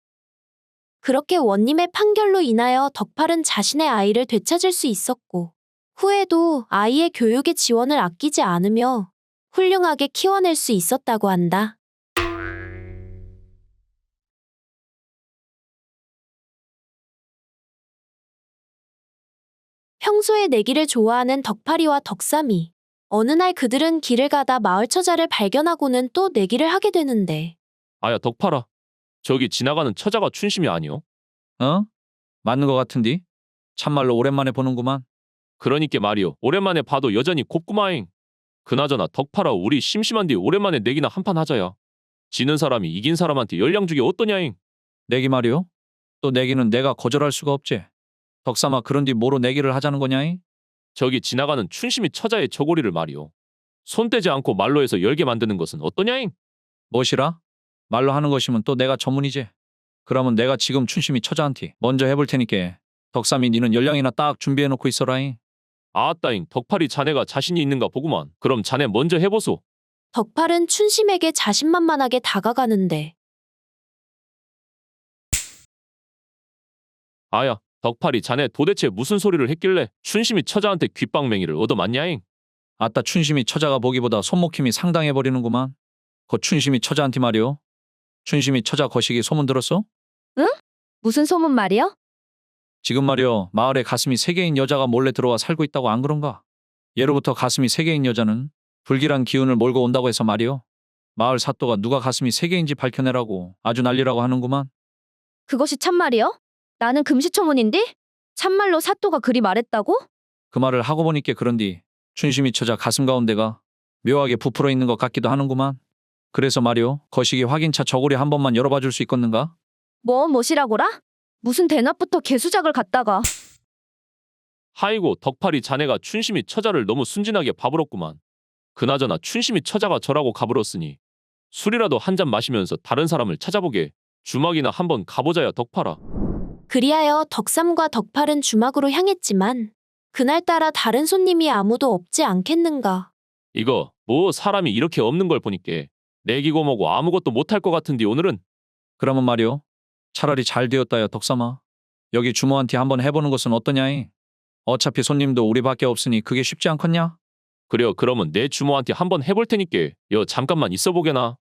그렇게 원님의 판결로 인하여 덕팔은 자신의 아이를 되찾을 수 있었고 후에도 아이의 교육의 지원을 아끼지 않으며 훌륭하게 키워낼 수 있었다고 한다. 평소에 내기를 좋아하는 덕팔이와 덕삼이 어느 날 그들은 길을 가다 마을 처자를 발견하고는 또 내기를 하게 되는데 아야 덕팔아. 저기 지나가는 처자가 춘심이 아니오? 어? 맞는 것 같은디? 참말로 오랜만에 보는구만. 그러니께 말이오. 오랜만에 봐도 여전히 곱구마잉. 그나저나 덕팔아 우리 심심한디 오랜만에 내기나 한판 하자야. 지는 사람이 이긴 사람한테 열량 주기 어떠냐잉? 내기 말이오? 또 내기는 내가 거절할 수가 없지. 덕삼아, 그런디 뭐로 내기를 하자는 거냐이? 저기 지나가는 춘심이 처자의 저고리를 말이오. 손 떼지 않고 말로 해서 열게 만드는 것은 어떠냐잉? 무엇이라? 말로 하는 것이면 또 내가 전문이지. 그러면 내가 지금 춘심이 처자한테 먼저 해볼 테니께 덕삼이 니는 열량이나 딱 준비해놓고 있어라잉. 아따잉 덕팔이 자네가 자신이 있는가 보구만. 그럼 자네 먼저 해보소. 덕팔은 춘심에게 자신만만하게 다가가는데 아야, 덕팔이 자네 도대체 무슨 소리를 했길래 춘심이 처자한테 귓방맹이를 얻어맞냐잉? 아따 춘심이 처자가 보기보다 손목힘이 상당해버리는구만. 거 춘심이 처자한테 말이오. 춘심이 처자 거시기 소문 들었어? 무슨 소문 말이요? 지금 말이오. 마을에 가슴이 세 개인 여자가 몰래 들어와 살고 있다고 안 그런가? 예로부터 가슴이 세 개인 여자는 불길한 기운을 몰고 온다고 해서 말이오. 마을 사또가 누가 가슴이 세 개인지 밝혀내라고 아주 난리라고 하는구만. 그것이 참말이요? 나는 금시초문인디? 참말로 사또가 그리 말했다고? 그 말을 하고 보니까 그런디 춘심이 처자 가슴 가운데가 묘하게 부풀어 있는 것 같기도 하는구만. 그래서 말이오. 거시기 확인차 저고리 한 번만 열어봐 줄 수 있겠는가? 뭐시라고라? 무슨 대낮부터 개수작을 갖다가. 하이고 덕팔이 자네가 춘심이 처자를 너무 순진하게 봐버렸구만. 그나저나 춘심이 처자가 저라고 가버렸으니 술이라도 한 잔 마시면서 다른 사람을 찾아보게 주막이나 한번 가보자야 덕팔아. 그리하여 덕삼과 덕팔은 주막으로 향했지만 그날따라 다른 손님이 아무도 없지 않겠는가. 이거 뭐 사람이 이렇게 없는 걸 보니까 내기고 뭐고 아무것도 못할 것 같은데 오늘은. 그러면 말이오. 차라리 잘 되었다야 덕삼아. 여기 주모한테 한번 해보는 것은 어떠냐이? 어차피 손님도 우리밖에 없으니 그게 쉽지 않겠냐? 그래요. 그러면 내 주모한테 한번 해볼 테니까 여 잠깐만 있어 보게나.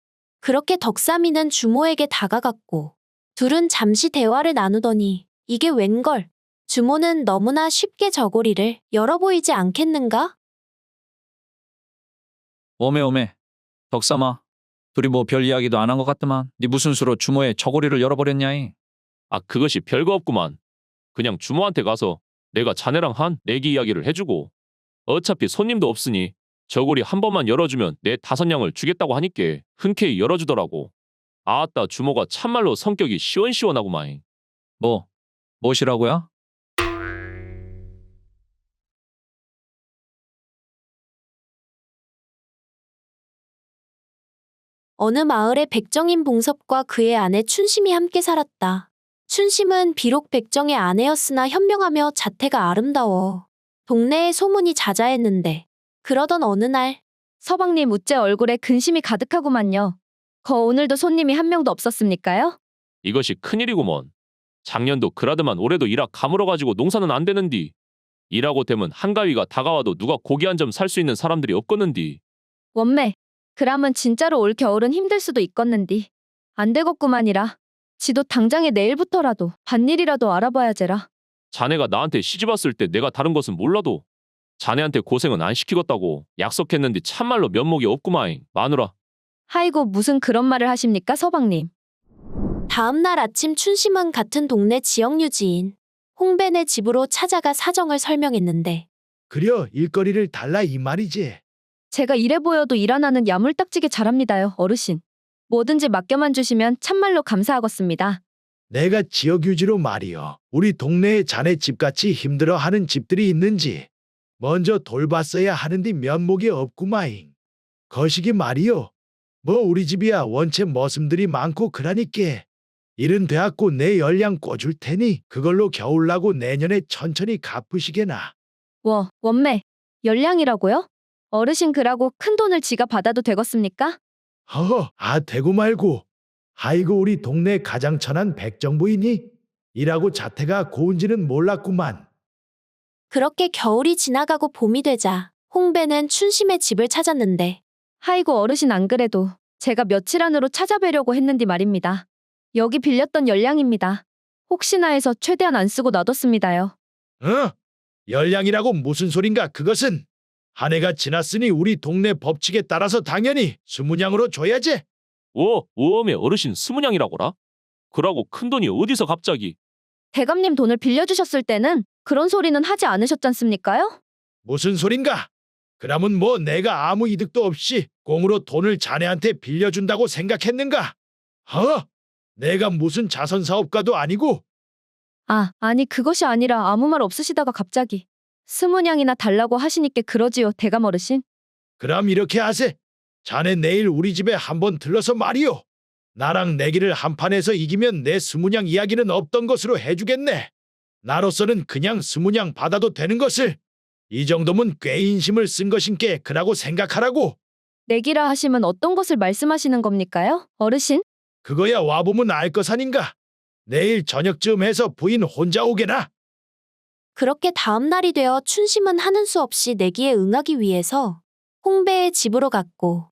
그렇게 덕삼이는 주모에게 다가갔고 둘은 잠시 대화를 나누더니 이게 웬걸? 주모는 너무나 쉽게 저고리를 열어 보이지 않겠는가? 오메. 덕삼아. 둘이 뭐 별 이야기도 안 한 것 같더만. 네 무슨 수로 주모의 저고리를 열어버렸냐이? 아 그것이 별거 없구만. 그냥 주모한테 가서 내가 자네랑 한 내기 이야기를 해주고 어차피 손님도 없으니 저고리 한 번만 열어주면 내 5냥을 주겠다고 하니께 흔쾌히 열어주더라고. 아따 주모가 참말로 성격이 시원시원하구만. 무엇이라고야? 어느 마을에 백정인 봉섭과 그의 아내 춘심이 함께 살았다. 춘심은 비록 백정의 아내였으나 현명하며 자태가 아름다워 동네에 소문이 자자했는데 그러던 어느 날 서방님 우째 얼굴에 근심이 가득하구만요. 오늘도 손님이 한 명도 없었습니까요? 이것이 큰일이구먼. 작년도 그라드만 올해도 일학 가물어가지고 농사는 안 되는디. 일하고 되면 한가위가 다가와도 누가 고기 한 점 살 수 있는 사람들이 없겠는디. 원매, 그람은 진짜로 올 겨울은 힘들 수도 있겠는디. 안 되겠구만이라. 지도 당장에 내일부터라도 밭일이라도 알아봐야제라. 자네가 나한테 시집 왔을 때 내가 다른 것은 몰라도 자네한테 고생은 안 시키겠다고 약속했는데 참말로 면목이 없구마잉 마누라. 하이고 무슨 그런 말을 하십니까 서방님. 다음 날 아침 춘심은 같은 동네 지역유지인 홍벤의 집으로 찾아가 사정을 설명했는데 그려 일거리를 달라 이 말이지. 제가 이래 보여도 일 하나는 야물딱지게 잘합니다요 어르신. 뭐든지 맡겨만 주시면 참말로 감사하겠습니다. 내가 지역유지로 말이여. 우리 동네에 자네 집같이 힘들어하는 집들이 있는지 먼저 돌봤어야 하는데 면목이 없구마잉. 거시기 말이여. 뭐 우리 집이야 원체 머슴들이 많고 그러니께 일은 되었고 내 열량 꿔줄 테니 그걸로 겨울나고 내년에 천천히 갚으시게나. 원매, 열량이라고요? 어르신 그라고 큰 돈을 지가 받아도 되겠습니까? 되고 말고. 아이고 우리 동네 가장 천한 백정부이니? 이라고 자태가 고운지는 몰랐구만. 그렇게 겨울이 지나가고 봄이 되자 홍배는 춘심의 집을 찾았는데 하이고 어르신 안 그래도 제가 며칠 안으로 찾아뵈려고 했는데 말입니다. 여기 빌렸던 열량입니다. 혹시나 해서 최대한 안 쓰고 놔뒀습니다요. 열량이라고 무슨 소린가 그것은. 한 해가 지났으니 우리 동네 법칙에 따라서 당연히 20냥으로 줘야지. 오엄에 어르신 20냥이라고라? 그러고 큰돈이 어디서 갑자기. 대감님 돈을 빌려주셨을 때는 그런 소리는 하지 않으셨잖습니까요? 무슨 소린가? 그러면 뭐 내가 아무 이득도 없이 공으로 돈을 자네한테 빌려준다고 생각했는가? 내가 무슨 자선사업가도 아니고. 아니 그것이 아니라 아무 말 없으시다가 갑자기 20냥이나 달라고 하시니까 그러지요 대감 어르신. 그럼 이렇게 하세. 자네 내일 우리 집에 한번 들러서 말이오. 나랑 내기를 한판에서 이기면 내 20냥 이야기는 없던 것으로 해주겠네. 나로서는 그냥 20냥 받아도 되는 것을. 이 정도면 꽤 인심을 쓴 것인께 그라고 생각하라고. 내기라 하시면 어떤 것을 말씀하시는 겁니까요? 어르신? 그거야 와보면 알 것 아닌가. 내일 저녁쯤 해서 부인 혼자 오게나. 그렇게 다음 날이 되어 춘심은 하는 수 없이 내기에 응하기 위해서 홍배의 집으로 갔고,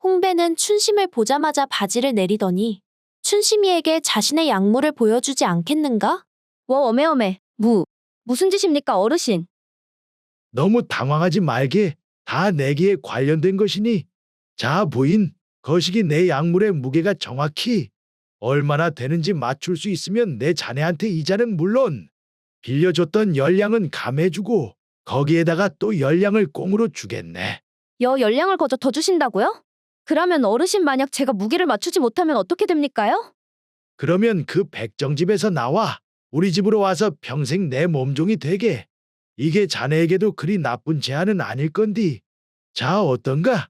홍배는 춘심을 보자마자 바지를 내리더니 춘심이에게 자신의 약물을 보여주지 않겠는가? 어메. 무슨 짓입니까, 어르신? 너무 당황하지 말게. 다 내기에 관련된 것이니. 자 부인, 거시기 내 약물의 무게가 정확히 얼마나 되는지 맞출 수 있으면 내 자네한테 이자는 물론 빌려줬던 열량은 감해주고 거기에다가 또 열량을 꽁으로 주겠네. 열량을 거저 더 주신다고요? 그러면 어르신 만약 제가 무게를 맞추지 못하면 어떻게 됩니까요? 그러면 그 백정집에서 나와 우리 집으로 와서 평생 내 몸종이 되게. 이게 자네에게도 그리 나쁜 제안은 아닐 건디. 자 어떤가?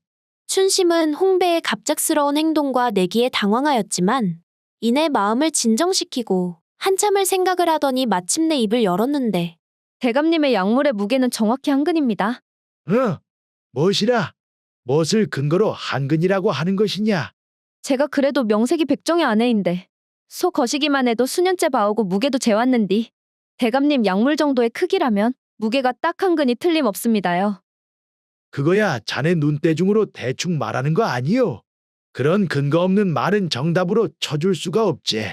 춘심은 홍배의 갑작스러운 행동과 내기에 당황하였지만 이내 마음을 진정시키고 한참을 생각을 하더니 마침내 입을 열었는데, 대감님의 약물의 무게는 정확히 한 근입니다. 무엇이라? 무엇을 근거로 한근이라고 하는 것이냐? 제가 그래도 명색이 백정의 아내인데 소 거시기만 해도 수년째 봐오고 무게도 재왔는디 대감님 약물 정도의 크기라면 무게가 딱 한 근이 틀림없습니다요. 그거야 자네 눈대중으로 대충 말하는 거 아니요? 그런 근거 없는 말은 정답으로 쳐줄 수가 없지.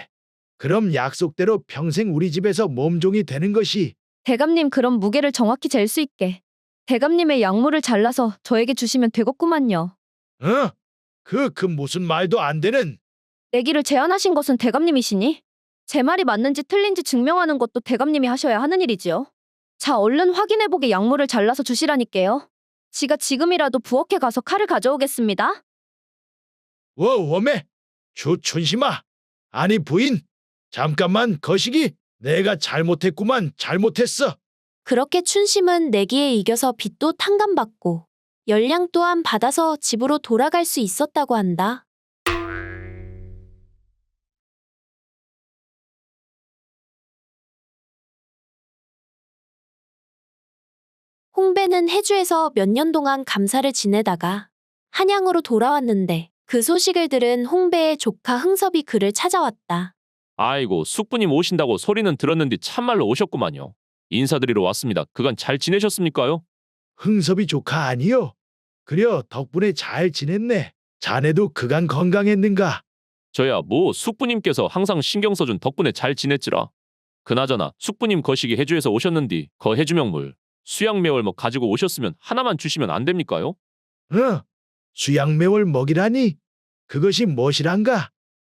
그럼 약속대로 평생 우리 집에서 몸종이 되는 것이. 대감님 그럼 무게를 정확히 잴 수 있게 대감님의 약물을 잘라서 저에게 주시면 되겠구만요. 그 무슨 말도 안 되는. 내기를 제안하신 것은 대감님이시니 제 말이 맞는지 틀린지 증명하는 것도 대감님이 하셔야 하는 일이지요. 자 얼른 확인해보게 약물을 잘라서 주시라니까요. 지가 지금이라도 부엌에 가서 칼을 가져오겠습니다. 워메, 춘심아. 아니 부인, 잠깐만 거시기. 내가 잘못했구만. 잘못했어. 그렇게 춘심은 내기에 이겨서 빚도 탕감받고 열량 또한 받아서 집으로 돌아갈 수 있었다고 한다. 홍배는 해주에서 몇 년 동안 감사를 지내다가 한양으로 돌아왔는데 그 소식을 들은 홍배의 조카 흥섭이 그를 찾아왔다. 아이고, 숙부님 오신다고 소리는 들었는데 참말로 오셨구만요. 인사드리러 왔습니다. 그간 잘 지내셨습니까요? 흥섭이 조카 아니요? 그려 덕분에 잘 지냈네. 자네도 그간 건강했는가? 저야 숙부님께서 항상 신경 써준 덕분에 잘 지냈지라. 그나저나 숙부님 거시기 해주에서 오셨는디 거 해주명물 수양매월 가지고 오셨으면 하나만 주시면 안 됩니까요? 수양매월 먹이라니? 그것이 무엇이란가?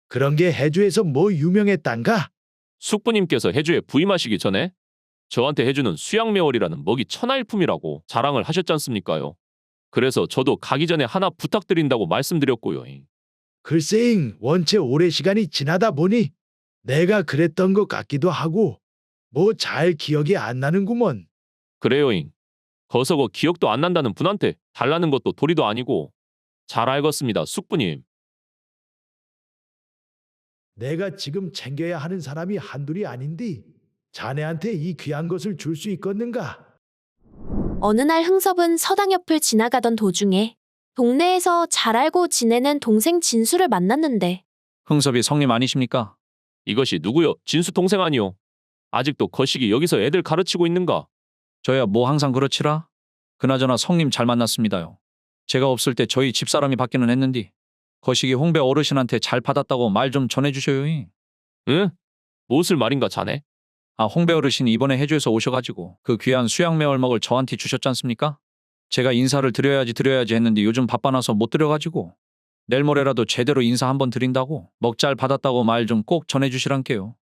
그런 게 해주에서 뭐 유명했단가? 숙부님께서 해주에 부임하시기 전에 저한테 해주는 수양매월이라는 먹이 천하일품이라고 자랑을 하셨잖습니까요? 그래서 저도 가기 전에 하나 부탁드린다고 말씀드렸고요. 글쎄잉, 원체 오래 시간이 지나다 보니 내가 그랬던 것 같기도 하고 뭐 잘 기억이 안 나는구먼. 그래요잉. 거서고 기억도 안 난다는 분한테 달라는 것도 도리도 아니고 잘 알겠습니다, 숙부님. 내가 지금 챙겨야 하는 사람이 한둘이 아닌디 자네한테 이 귀한 것을 줄 수 있겠는가? 어느 날 흥섭은 서당 옆을 지나가던 도중에 동네에서 잘 알고 지내는 동생 진수를 만났는데, 흥섭이 성님 아니십니까? 이것이 누구요? 진수 동생 아니요? 아직도 거시기 여기서 애들 가르치고 있는가? 저야 뭐 항상 그렇지라. 그나저나 성님 잘 만났습니다요. 제가 없을 때 저희 집사람이 받기는 했는디 거시기 홍배 어르신한테 잘 받았다고 말 좀 전해주셔요. 응? 무엇을 말인가 자네? 홍배 어르신이 이번에 해주에서 오셔가지고 그 귀한 수양매월 먹을 저한테 주셨지 않습니까? 제가 인사를 드려야지 했는데 요즘 바빠나서 못 드려가지고 내일 모레라도 제대로 인사 한번 드린다고 먹 잘 받았다고 말 좀 꼭 전해주시란께요.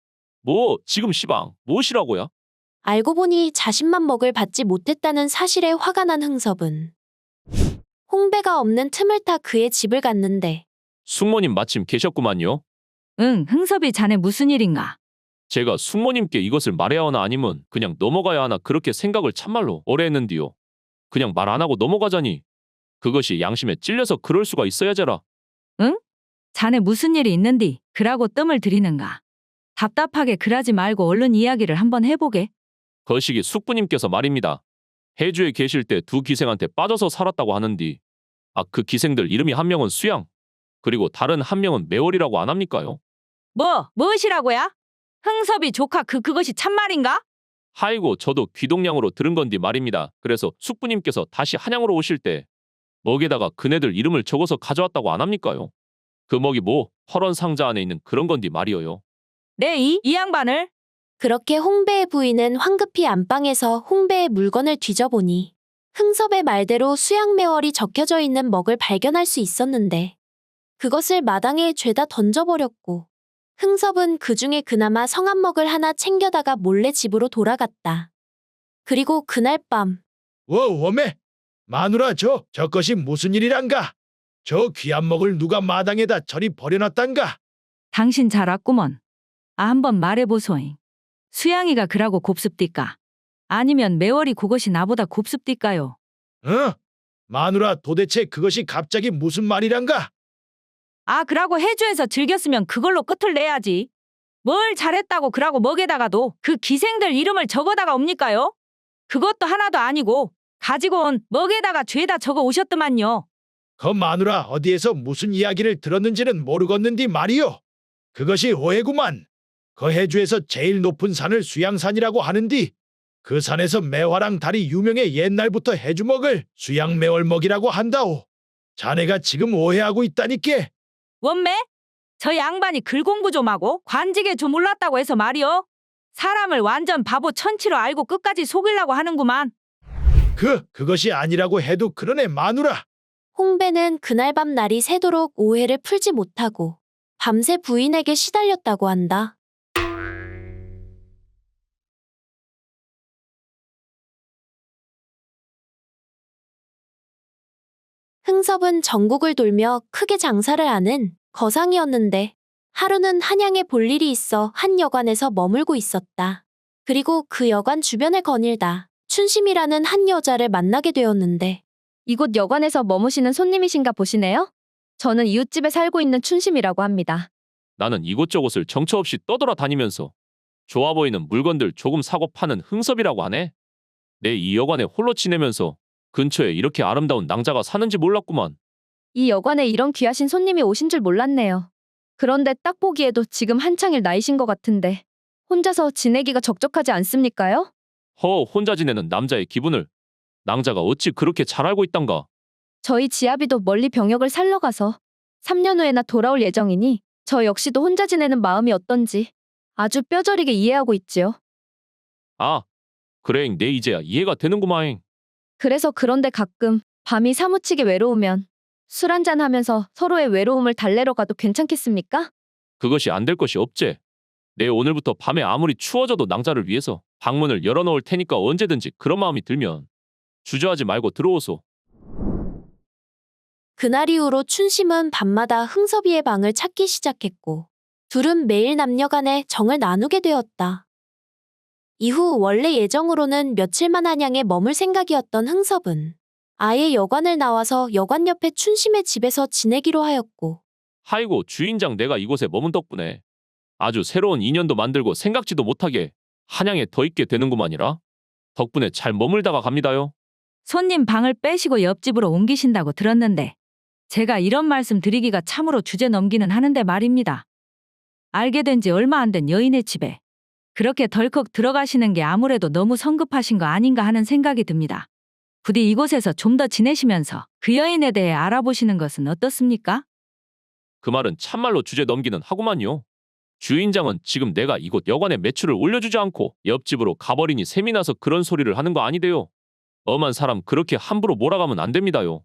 지금 시방 무엇이라고야? 알고 보니 자신만 먹을 받지 못했다는 사실에 화가 난 흥섭은 홍배가 없는 틈을 타 그의 집을 갔는데, 숙모님 마침 계셨구만요. 응, 흥섭이 자네 무슨 일인가? 제가 숙모님께 이것을 말해야 하나 아니면 그냥 넘어가야 하나 그렇게 생각을 참말로 오래 했는디요. 그냥 말 안 하고 넘어가자니 그것이 양심에 찔려서 그럴 수가 있어야잖아. 응? 자네 무슨 일이 있는디 그라고 뜸을 들이는가? 답답하게 그러지 말고 얼른 이야기를 한번 해보게. 거시기 숙부님께서 말입니다. 해주에 계실 때 두 기생한테 빠져서 살았다고 하는디. 아, 그 기생들 이름이 한 명은 수양, 그리고 다른 한 명은 매월이라고 안 합니까요? 무엇이라고야? 흥섭이 조카 그것이 참말인가? 하이고 저도 귀동냥으로 들은 건디 말입니다. 그래서 숙부님께서 다시 한양으로 오실 때 먹에다가 그네들 이름을 적어서 가져왔다고 안 합니까요? 그 먹이 뭐 헐원 상자 안에 있는 그런 건디 말이어요. 네, 이 양반을? 그렇게 홍배의 부인은 황급히 안방에서 홍배의 물건을 뒤져보니 흥섭의 말대로 수양매월이 적혀져 있는 먹을 발견할 수 있었는데 그것을 마당에 죄다 던져버렸고 흥섭은 그 중에 그나마 성한 먹을 하나 챙겨다가 몰래 집으로 돌아갔다. 그리고 그날 밤 워매 마누라 저 것이 무슨 일이란가? 저 귀한 먹을 누가 마당에다 저리 버려놨단가? 당신 잘 왔구먼. 한번 말해보소잉. 수양이가 그라고 곱습디까? 아니면 매월이 그것이 나보다 곱습디까요? 마누라 도대체 그것이 갑자기 무슨 말이란가? 그라고 해주에서 즐겼으면 그걸로 끝을 내야지. 뭘 잘했다고 그라고 먹에다가도 그 기생들 이름을 적어다가 옵니까요? 그것도 하나도 아니고 가지고 온 먹에다가 죄다 적어 오셨더만요. 그 마누라 어디에서 무슨 이야기를 들었는지는 모르겠는디 말이요. 그것이 오해구만. 그 해주에서 제일 높은 산을 수양산이라고 하는디 그 산에서 매화랑 달이 유명해 옛날부터 해주 먹을 수양매월먹이라고 한다오. 자네가 지금 오해하고 있다니께. 원매? 저 양반이 글 공부 좀 하고 관직에 좀 올랐다고 해서 말이요. 사람을 완전 바보 천치로 알고 끝까지 속이려고 하는구만. 그것이 아니라고 해도 그러네 마누라. 홍배는 그날 밤 날이 새도록 오해를 풀지 못하고 밤새 부인에게 시달렸다고 한다. 흥섭은 전국을 돌며 크게 장사를 하는 거상이었는데 하루는 한양에 볼 일이 있어 한 여관에서 머물고 있었다. 그리고 그 여관 주변을 거닐다 춘심이라는 한 여자를 만나게 되었는데 이곳 여관에서 머무시는 손님이신가 보시네요. 저는 이웃집에 살고 있는 춘심이라고 합니다. 나는 이곳저곳을 정처 없이 떠돌아다니면서 좋아 보이는 물건들 조금 사고 파는 흥섭이라고 하네. 내 이 여관에 홀로 지내면서 근처에 이렇게 아름다운 낭자가 사는지 몰랐구만. 이 여관에 이런 귀하신 손님이 오신 줄 몰랐네요. 그런데 딱 보기에도 지금 한창일 나이신 것 같은데 혼자서 지내기가 적적하지 않습니까요? 혼자 지내는 남자의 기분을 낭자가 어찌 그렇게 잘 알고 있단가. 저희 지아비도 멀리 병역을 살러 가서 3년 후에나 돌아올 예정이니 저 역시도 혼자 지내는 마음이 어떤지 아주 뼈저리게 이해하고 있지요. 아, 그래잉 내 이제야 이해가 되는구마잉. 그래서 그런데 가끔 밤이 사무치게 외로우면 술 한잔 하면서 서로의 외로움을 달래러 가도 괜찮겠습니까? 그것이 안 될 것이 없제. 내 오늘부터 밤에 아무리 추워져도 낭자를 위해서 방문을 열어놓을 테니까 언제든지 그런 마음이 들면 주저하지 말고 들어오소. 그날 이후로 춘심은 밤마다 흥섭이의 방을 찾기 시작했고 둘은 매일 남녀간에 정을 나누게 되었다. 이후 원래 예정으로는 며칠만 한양에 머물 생각이었던 흥섭은 아예 여관을 나와서 여관 옆에 춘심의 집에서 지내기로 하였고 하이고 주인장 내가 이곳에 머문 덕분에 아주 새로운 인연도 만들고 생각지도 못하게 한양에 더 있게 되는구만이라. 덕분에 잘 머물다가 갑니다요. 손님 방을 빼시고 옆집으로 옮기신다고 들었는데 제가 이런 말씀 드리기가 참으로 주제 넘기는 하는데 말입니다. 알게 된 지 얼마 안 된 여인의 집에 그렇게 덜컥 들어가시는 게 아무래도 너무 성급하신 거 아닌가 하는 생각이 듭니다. 부디 이곳에서 좀 더 지내시면서 그 여인에 대해 알아보시는 것은 어떻습니까? 그 말은 참말로 주제 넘기는 하구만요. 주인장은 지금 내가 이곳 여관의 매출을 올려주지 않고 옆집으로 가버리니 셈이 나서 그런 소리를 하는 거 아니대요. 엄한 사람 그렇게 함부로 몰아가면 안 됩니다요.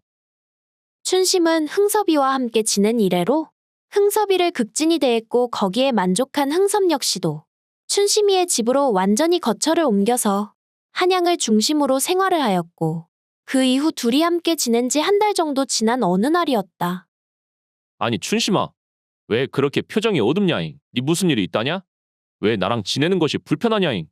춘심은 흥섭이와 함께 지낸 이래로 흥섭이를 극진히 대했고 거기에 만족한 흥섭 역시도 춘심이의 집으로 완전히 거처를 옮겨서 한양을 중심으로 생활을 하였고 그 이후 둘이 함께 지낸 지 한 달 정도 지난 어느 날이었다. 아니 춘심아, 왜 그렇게 표정이 어둡냐잉? 네 무슨 일이 있다냐? 왜 나랑 지내는 것이 불편하냐잉?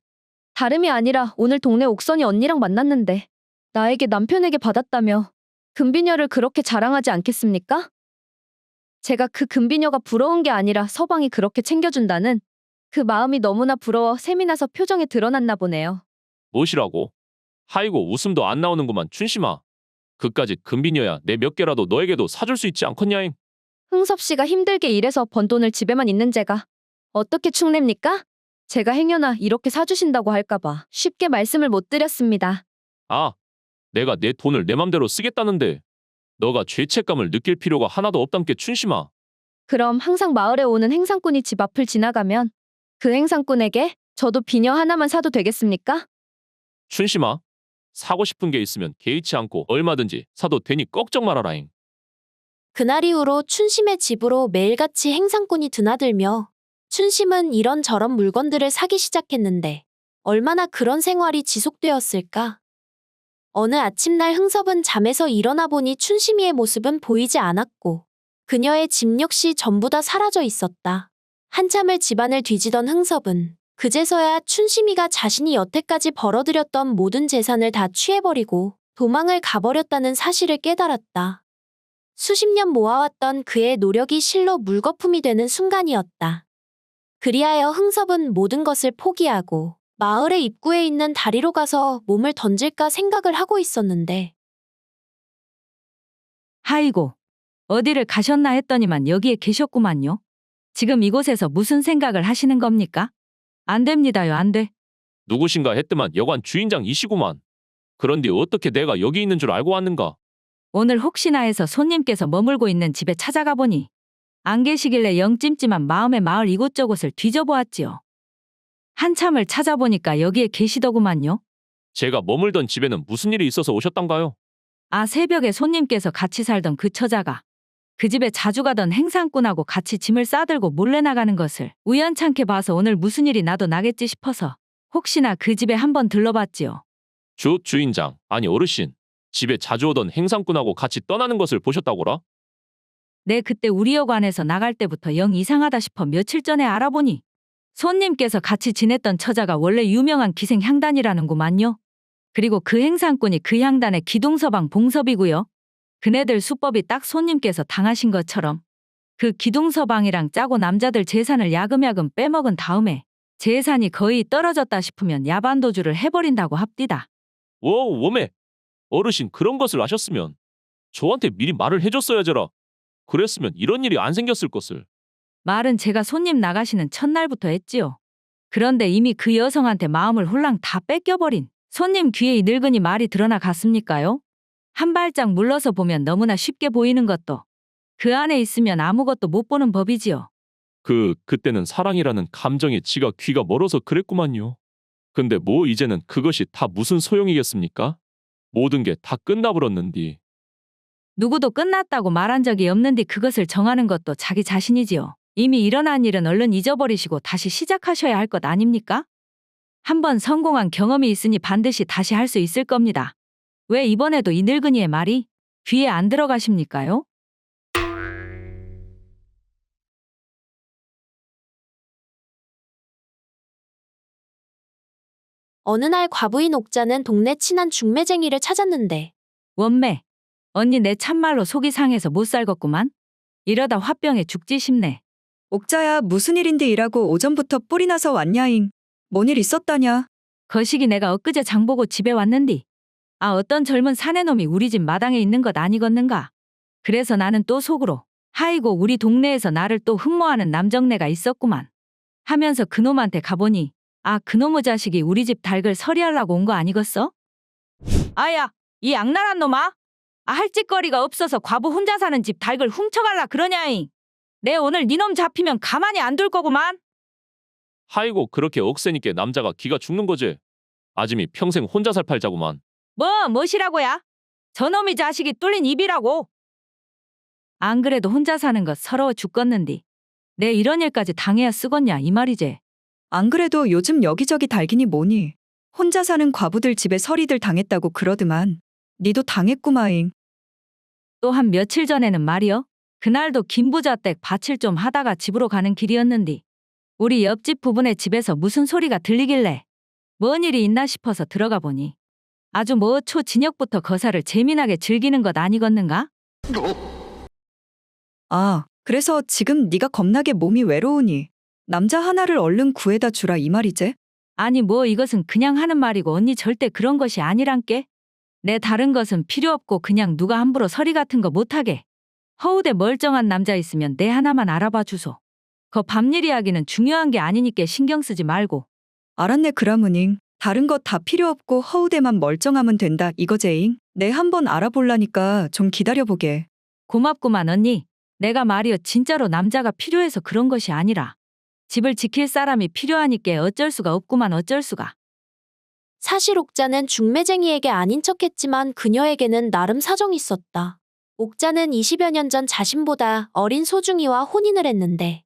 다름이 아니라 오늘 동네 옥선이 언니랑 만났는데 나에게 남편에게 받았다며 금비녀를 그렇게 자랑하지 않겠습니까? 제가 그 금비녀가 부러운 게 아니라 서방이 그렇게 챙겨준다는 그 마음이 너무나 부러워 셈이 나서 표정에 드러났나 보네요. 무엇이라고? 하이고 웃음도 안 나오는구만 춘심아. 그까짓 금비녀야 내 몇 개라도 너에게도 사줄 수 있지 않겠냐잉. 흥섭 씨가 힘들게 일해서 번 돈을 집에만 있는 제가 어떻게 축냅니까? 제가 행여나 이렇게 사주신다고 할까봐 쉽게 말씀을 못 드렸습니다. 아, 내가 내 돈을 내 맘대로 쓰겠다는데 너가 죄책감을 느낄 필요가 하나도 없단께 춘심아. 그럼 항상 마을에 오는 행상꾼이 집 앞을 지나가면 그 행상꾼에게 저도 비녀 하나만 사도 되겠습니까? 춘심아, 사고 싶은 게 있으면 개의치 않고 얼마든지 사도 되니 걱정 말아라잉. 그날 이후로 춘심의 집으로 매일같이 행상꾼이 드나들며 춘심은 이런저런 물건들을 사기 시작했는데 얼마나 그런 생활이 지속되었을까? 어느 아침날 흥섭은 잠에서 일어나 보니 춘심이의 모습은 보이지 않았고 그녀의 집 역시 전부 다 사라져 있었다. 한참을 집안을 뒤지던 흥섭은 그제서야 춘심이가 자신이 여태까지 벌어들였던 모든 재산을 다 취해버리고 도망을 가버렸다는 사실을 깨달았다. 수십 년 모아왔던 그의 노력이 실로 물거품이 되는 순간이었다. 그리하여 흥섭은 모든 것을 포기하고 마을의 입구에 있는 다리로 가서 몸을 던질까 생각을 하고 있었는데 하이고, 어디를 가셨나 했더니만 여기에 계셨구만요. 지금 이곳에서 무슨 생각을 하시는 겁니까? 안 됩니다요, 안 돼. 누구신가 했더만 여관 주인장이시구만. 그런데 어떻게 내가 여기 있는 줄 알고 왔는가? 오늘 혹시나 해서 손님께서 머물고 있는 집에 찾아가 보니 안 계시길래 영 찜찜한 마음에 마을 이곳저곳을 뒤져보았지요. 한참을 찾아보니까 여기에 계시더구만요. 제가 머물던 집에는 무슨 일이 있어서 오셨단가요? 아, 새벽에 손님께서 같이 살던 그 처자가 그 집에 자주 가던 행상꾼하고 같이 짐을 싸들고 몰래 나가는 것을 우연찮게 봐서 오늘 무슨 일이 나도 나겠지 싶어서 혹시나 그 집에 한번 들러봤지요. 주인장, 아니 어르신. 집에 자주 오던 행상꾼하고 같이 떠나는 것을 보셨다고라? 네, 그때 우리 여관에서 나갈 때부터 영 이상하다 싶어 며칠 전에 알아보니 손님께서 같이 지냈던 처자가 원래 유명한 기생 향단이라는구만요. 그리고 그 행상꾼이 그 향단의 기둥서방 봉섭이고요. 그네들 수법이 딱 손님께서 당하신 것처럼 그 기둥서방이랑 짜고 남자들 재산을 야금야금 빼먹은 다음에 재산이 거의 떨어졌다 싶으면 야반도주를 해버린다고 합디다. 워메. 어르신 그런 것을 아셨으면 저한테 미리 말을 해줬어야지라. 그랬으면 이런 일이 안 생겼을 것을. 말은 제가 손님 나가시는 첫날부터 했지요. 그런데 이미 그 여성한테 마음을 홀랑 다 뺏겨버린 손님 귀에 이 늙은이 말이 드러나 갔습니까요? 한 발짝 물러서 보면 너무나 쉽게 보이는 것도 그 안에 있으면 아무것도 못 보는 법이지요. 그때는 사랑이라는 감정에 지가 귀가 멀어서 그랬구만요. 근데 뭐 이제는 그것이 다 무슨 소용이겠습니까? 모든 게 다 끝나버렸는디. 누구도 끝났다고 말한 적이 없는데 그것을 정하는 것도 자기 자신이지요. 이미 일어난 일은 얼른 잊어버리시고 다시 시작하셔야 할 것 아닙니까? 한번 성공한 경험이 있으니 반드시 다시 할 수 있을 겁니다. 왜 이번에도 이 늙은이의 말이 귀에 안 들어가십니까요? 어느 날 과부인 옥자는 동네 친한 중매쟁이를 찾았는데 원매, 언니 내 참말로 속이 상해서 못 살겠구만. 이러다 화병에 죽지 싶네. 옥자야, 무슨 일인데 일하고 오전부터 뿔이 나서 왔냐잉. 뭔 일 있었다냐? 거시기 내가 엊그제 장보고 집에 왔는디. 아, 어떤 젊은 사내놈이 우리 집 마당에 있는 것 아니겠는가. 그래서 나는 또 속으로 하이고 우리 동네에서 나를 또 흠모하는 남정네가 있었구만 하면서 그놈한테 가보니 아, 그놈의 자식이 우리 집 닭을 서리하려고 온 거 아니겠어? 아야, 이 악랄한 놈아. 아, 할 짓거리가 없어서 과부 혼자 사는 집 닭을 훔쳐갈라 그러냐잉. 내 오늘 니놈 잡히면 가만히 안 둘 거구만. 하이고 그렇게 억세니께 남자가 기가 죽는 거지. 아짐이 평생 혼자 살 팔자구만. 뭐시라고야? 저놈이 자식이 뚫린 입이라고. 안 그래도 혼자 사는 것 서러워 죽겠는디. 내 이런 일까지 당해야 쓰겄냐 이 말이지. 안 그래도 요즘 여기저기 달기니 뭐니. 혼자 사는 과부들 집에 서리들 당했다고 그러드만. 니도 당했구마잉. 또 한 며칠 전에는 말이여. 그날도 김부자댁 밭을 좀 하다가 집으로 가는 길이었는디. 우리 옆집 부부네 집에서 무슨 소리가 들리길래 뭔 일이 있나 싶어서 들어가 보니 아주 뭐 초저녁부터 거사를 재미나게 즐기는 것 아니겠는가? 아, 그래서 지금 네가 겁나게 몸이 외로우니 남자 하나를 얼른 구해다 주라 이 말이제? 아니 뭐 이것은 그냥 하는 말이고 언니 절대 그런 것이 아니란께. 내 다른 것은 필요 없고 그냥 누가 함부로 서리 같은 거 못하게. 허우대 멀쩡한 남자 있으면 내 하나만 알아봐 주소. 거 밤일 이야기는 중요한 게 아니니까 신경 쓰지 말고. 알았네 그라무닝. 다른 것 다 필요 없고 허우대만 멀쩡하면 된다 이거제잉. 내 한번 알아볼라니까 좀 기다려보게. 고맙구만 언니. 내가 말이여 진짜로 남자가 필요해서 그런 것이 아니라 집을 지킬 사람이 필요하니까 어쩔 수가 없구만 어쩔 수가. 사실 옥자는 중매쟁이에게 아닌 척했지만 그녀에게는 나름 사정이 있었다. 옥자는 20여 년 전 자신보다 어린 소중이와 혼인을 했는데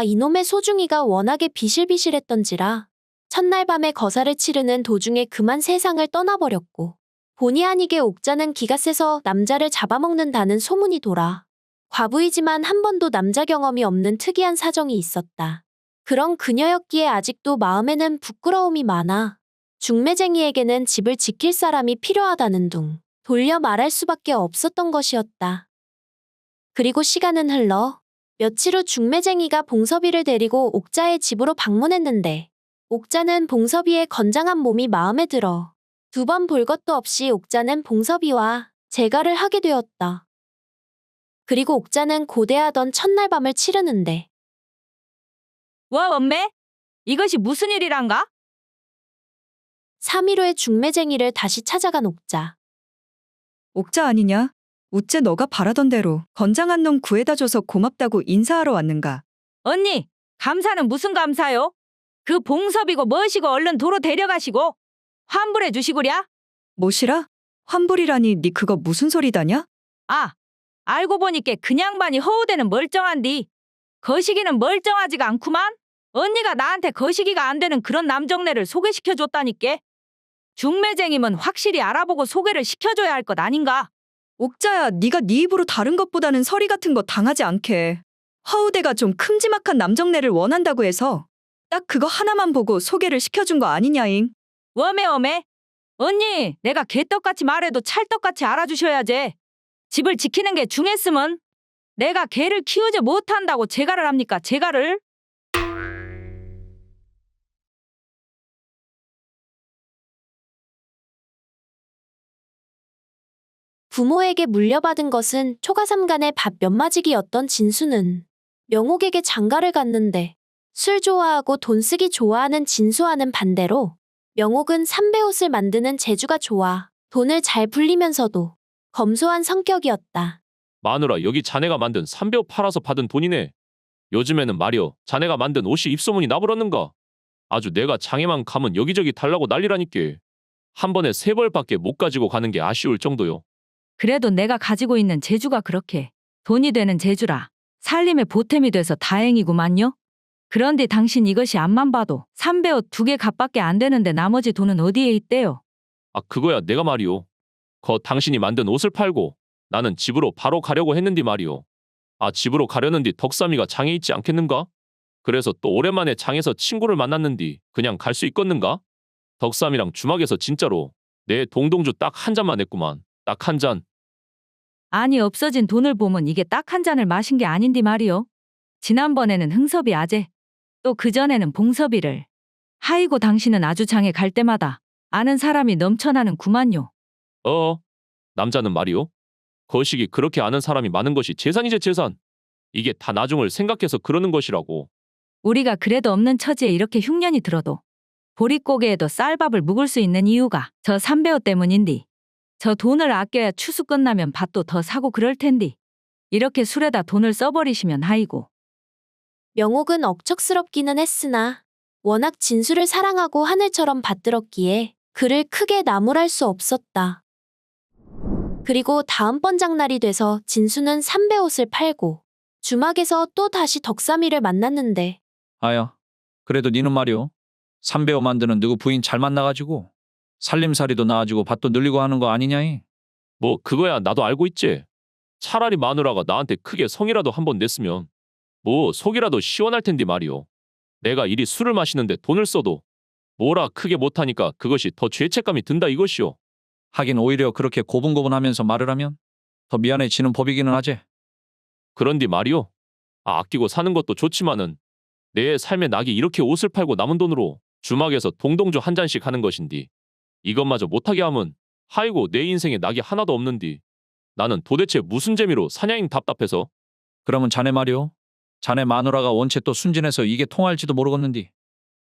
이놈의 소중이가 워낙에 비실비실했던지라 첫날 밤에 거사를 치르는 도중에 그만 세상을 떠나버렸고 본의 아니게 옥자는 기가 세서 남자를 잡아먹는다는 소문이 돌아 과부이지만 한 번도 남자 경험이 없는 특이한 사정이 있었다. 그런 그녀였기에 아직도 마음에는 부끄러움이 많아 중매쟁이에게는 집을 지킬 사람이 필요하다는 둥 돌려 말할 수밖에 없었던 것이었다. 그리고 시간은 흘러 며칠 후 중매쟁이가 봉섭이를 데리고 옥자의 집으로 방문했는데 옥자는 봉섭이의 건장한 몸이 마음에 들어 두 번 볼 것도 없이 옥자는 봉섭이와 재가를 하게 되었다. 그리고 옥자는 고대하던 첫날 밤을 치르는데 와 엄매? 이것이 무슨 일이란가? 3일 후에 중매쟁이를 다시 찾아간 옥자. 옥자 아니냐? 우째 너가 바라던 대로 건장한 놈 구해다 줘서 고맙다고 인사하러 왔는가? 언니, 감사는 무슨 감사요? 그 봉섭이고 뭐시고 얼른 도로 데려가시고 환불해 주시구랴? 뭐시라? 환불이라니 니 그거 무슨 소리다냐? 알고 보니까 그냥 반이 허우대는 멀쩡한디 거시기는 멀쩡하지가 않구만. 언니가 나한테 거시기가 안 되는 그런 남정네를 소개시켜줬다니까. 중매쟁이면 확실히 알아보고 소개를 시켜줘야 할 것 아닌가? 옥자야, 네가 네 입으로 다른 것보다는 서리 같은 거 당하지 않게. 허우대가 좀 큼지막한 남정네를 원한다고 해서 딱 그거 하나만 보고 소개를 시켜준 거 아니냐잉. 워매. 언니, 내가 개떡같이 말해도 찰떡같이 알아주셔야지. 집을 지키는 게 중했으면 내가 개를 키우지 못한다고 재가를 합니까? 재가를? 부모에게 물려받은 것은 초가삼간의 밥 몇 마지기였던 진수는 명옥에게 장가를 갔는데 술 좋아하고 돈 쓰기 좋아하는 진수와는 반대로 명옥은 삼배옷을 만드는 재주가 좋아 돈을 잘 불리면서도 검소한 성격이었다. 마누라 여기 자네가 만든 삼배옷 팔아서 받은 돈이네. 요즘에는 말이여 자네가 만든 옷이 입소문이 나버렸는가. 아주 내가 장에만 가면 여기저기 달라고 난리라니께. 한 번에 3벌밖에 못 가지고 가는 게 아쉬울 정도요. 그래도 내가 가지고 있는 재주가 그렇게 돈이 되는 재주라 살림의 보탬이 돼서 다행이구만요. 그런데 당신 이것이 앞만 봐도 삼배옷 2개 값밖에 안 되는데 나머지 돈은 어디에 있대요? 그거야 내가 말이오. 당신이 만든 옷을 팔고 나는 집으로 바로 가려고 했는디 말이오. 집으로 가려는디 덕삼이가 장에 있지 않겠는가? 그래서 또 오랜만에 장에서 친구를 만났는디 그냥 갈 수 있겠는가? 덕삼이랑 주막에서 진짜로 내 동동주 딱 한 잔만 했구만. 딱 한 잔. 아니 없어진 돈을 보면 이게 딱 한 잔을 마신 게 아닌디 말이요. 지난번에는 흥섭이 아재, 또 그전에는 봉섭이를. 하이고 당신은 아주 장에 갈 때마다 아는 사람이 넘쳐나는 구만요. 남자는 말이오. 거식이 그렇게 아는 사람이 많은 것이 재산이제 재산. 이게 다 나중을 생각해서 그러는 것이라고. 우리가 그래도 없는 처지에 이렇게 흉년이 들어도 보릿고개에도 쌀밥을 묵을 수 있는 이유가 저 삼배옷 때문인디. 저 돈을 아껴야 추수 끝나면 밭도 더 사고 그럴 텐디. 이렇게 술에다 돈을 써버리시면 하이고. 명옥은 억척스럽기는 했으나 워낙 진수를 사랑하고 하늘처럼 받들었기에 그를 크게 나무랄 수 없었다. 그리고 다음번 장날이 돼서 진수는 삼배옷을 팔고 주막에서 또 다시 덕삼이를 만났는데 아야, 그래도 니는 말이오. 삼배옷 만드는 누구 부인 잘 만나가지고 살림살이도 나아지고 밭도 늘리고 하는 거 아니냐이? 그거야 나도 알고 있지. 차라리 마누라가 나한테 크게 성이라도 한번 냈으면 속이라도 시원할 텐데 말이오. 내가 이리 술을 마시는데 돈을 써도 뭐라 크게 못하니까 그것이 더 죄책감이 든다 이것이오. 하긴 오히려 그렇게 고분고분하면서 말을 하면 더 미안해지는 법이기는 하지. 그런데 말이오. 아끼고 사는 것도 좋지만은 내 삶의 낙이 이렇게 옷을 팔고 남은 돈으로 주막에서 동동주 한 잔씩 하는 것인디. 이것마저 못하게 하면 하이고 내 인생에 낙이 하나도 없는디. 나는 도대체 무슨 재미로 사냐잉 답답해서. 그러면 자네 말이오. 자네 마누라가 원체 또 순진해서 이게 통할지도 모르겠는디.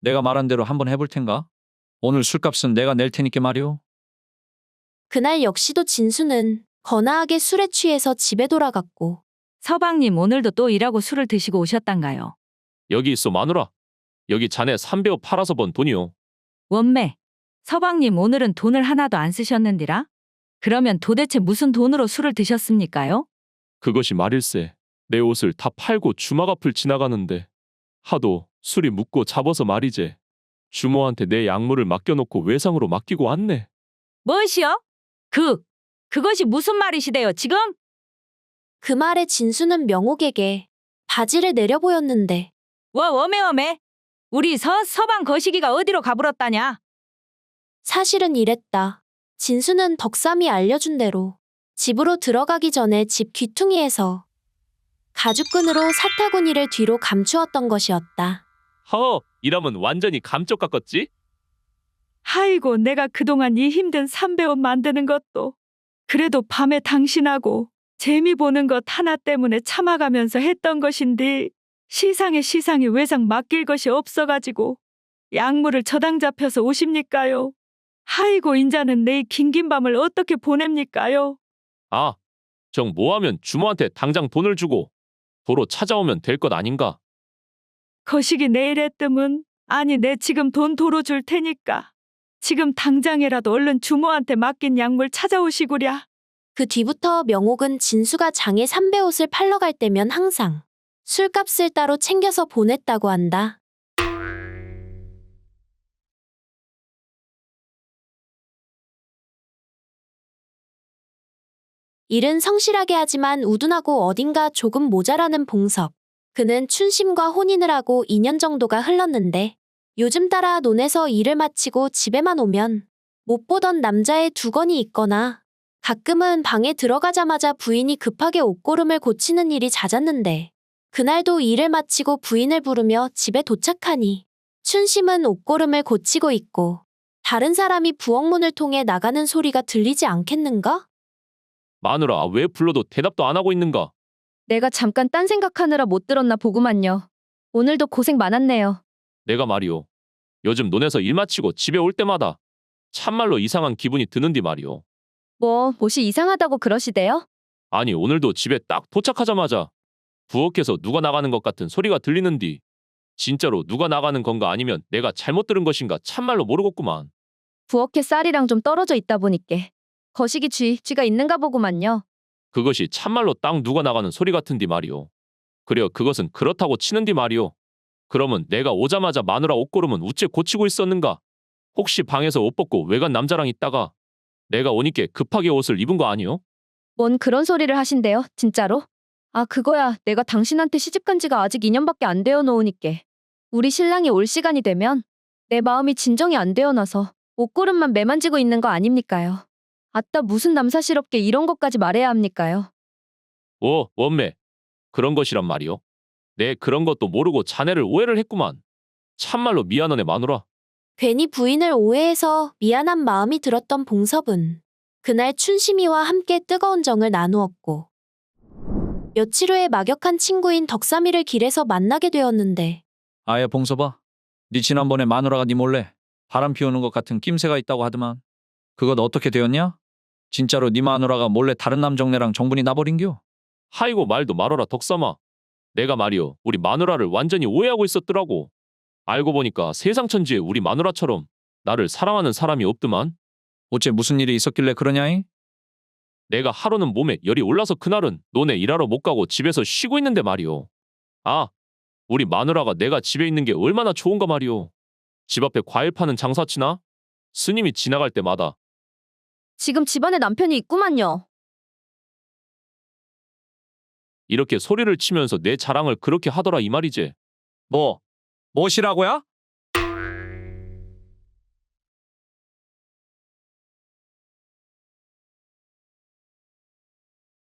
내가 말한 대로 한번 해볼 텐가? 오늘 술값은 내가 낼 테니까 말이오. 그날 역시도 진수는 거나하게 술에 취해서 집에 돌아갔고 서방님 오늘도 또 일하고 술을 드시고 오셨단가요? 여기 있어 마누라. 여기 자네 3배우 팔아서 번 돈이요. 원매, 서방님 오늘은 돈을 하나도 안 쓰셨는디라? 그러면 도대체 무슨 돈으로 술을 드셨습니까요? 그것이 말일세. 내 옷을 다 팔고 주막 앞을 지나가는데 하도 술이 묻고 잡아서 말이제. 주모한테 내 약물을 맡겨놓고 외상으로 맡기고 왔네. 무엇이요? 그것이 무슨 말이시대요 지금? 그 말에 진수는 명옥에게 바지를 내려 보였는데 워메 우리 서방 거시기가 어디로 가불었다냐? 사실은 이랬다. 진수는 덕삼이 알려준 대로 집으로 들어가기 전에 집 귀퉁이에서 가죽끈으로 사타구니를 뒤로 감추었던 것이었다. 허, 이러면 완전히 감쪽 깎았지? 아이고 내가 그동안 이 힘든 삼배옷 만드는 것도 그래도 밤에 당신하고 재미 보는 것 하나 때문에 참아가면서 했던 것인데 시상에 외상 맡길 것이 없어가지고 약물을 저당 잡혀서 오십니까요? 아이고 인자는 내일 긴긴 밤을 어떻게 보냅니까요? 아, 정 뭐하면 주모한테 당장 돈을 주고 도로 찾아오면 될 것 아닌가? 거시기 내일에 뜸은 아니 내 지금 돈 도로 줄 테니까 지금 당장이라도 얼른 주모한테 맡긴 약물 찾아오시구랴. 그 뒤부터 명옥은 진수가 장에 삼배옷을 팔러 갈 때면 항상 술값을 따로 챙겨서 보냈다고 한다. 일은 성실하게 하지만 우둔하고 어딘가 조금 모자라는 봉섭. 그는 춘심과 혼인을 하고 2년 정도가 흘렀는데 요즘 따라 논에서 일을 마치고 집에만 오면 못 보던 남자의 두건이 있거나 가끔은 방에 들어가자마자 부인이 급하게 옷고름을 고치는 일이 잦았는데 그날도 일을 마치고 부인을 부르며 집에 도착하니 춘심은 옷고름을 고치고 있고 다른 사람이 부엌문을 통해 나가는 소리가 들리지 않겠는가? 마누라 왜 불러도 대답도 안 하고 있는가? 내가 잠깐 딴 생각하느라 못 들었나 보구만요. 오늘도 고생 많았네요. 내가 말이오. 요즘 논에서 일 마치고 집에 올 때마다 참말로 이상한 기분이 드는디 말이오. 뭣이 이상하다고 그러시대요? 아니 오늘도 집에 딱 도착하자마자 부엌에서 누가 나가는 것 같은 소리가 들리는디. 진짜로 누가 나가는 건가 아니면 내가 잘못 들은 것인가 참말로 모르겠구만. 부엌에 쌀이랑 좀 떨어져 있다 보니께 거시기 쥐가 있는가 보구만요. 그것이 참말로 딱 누가 나가는 소리 같은디 말이오. 그려 그것은 그렇다고 치는디 말이오. 그러면 내가 오자마자 마누라 옷고름은 우째 고치고 있었는가? 혹시 방에서 옷 벗고 외간 남자랑 있다가 내가 오니께 급하게 옷을 입은 거 아니오? 뭔 그런 소리를 하신대요, 진짜로? 아, 그거야 내가 당신한테 시집간 지가 아직 2년밖에 안 되어 놓으니께. 우리 신랑이 올 시간이 되면 내 마음이 진정이 안 되어나서 옷고름만 매만지고 있는 거 아닙니까요? 아따 무슨 남사시럽게 이런 것까지 말해야 합니까요? 오, 원매. 그런 것이란 말이오. 내 그런 것도 모르고 자네를 오해를 했구만. 참말로 미안하네 마누라. 괜히 부인을 오해해서 미안한 마음이 들었던 봉섭은 그날 춘심이와 함께 뜨거운 정을 나누었고 며칠 후에 막역한 친구인 덕삼이를 길에서 만나게 되었는데 아예 봉서봐. 네 지난번에 마누라가 네 몰래 바람 피우는 것 같은 낌새가 있다고 하더만. 그건 어떻게 되었냐? 진짜로 네 마누라가 몰래 다른 남정네랑 정분이 나버린겨? 하이고 말도 말어라 덕삼아. 내가 말이오. 우리 마누라를 완전히 오해하고 있었더라고. 알고 보니까 세상 천지에 우리 마누라처럼 나를 사랑하는 사람이 없더만. 어째 무슨 일이 있었길래 그러냐잉? 내가 하루는 몸에 열이 올라서 그날은 논에 일하러 못 가고 집에서 쉬고 있는데 말이오. 아, 우리 마누라가 내가 집에 있는 게 얼마나 좋은가 말이오. 집 앞에 과일 파는 장사치나 스님이 지나갈 때마다 지금 집안에 남편이 있구만요. 이렇게 소리를 치면서 내 자랑을 그렇게 하더라 이 말이지. 무엇이라고야?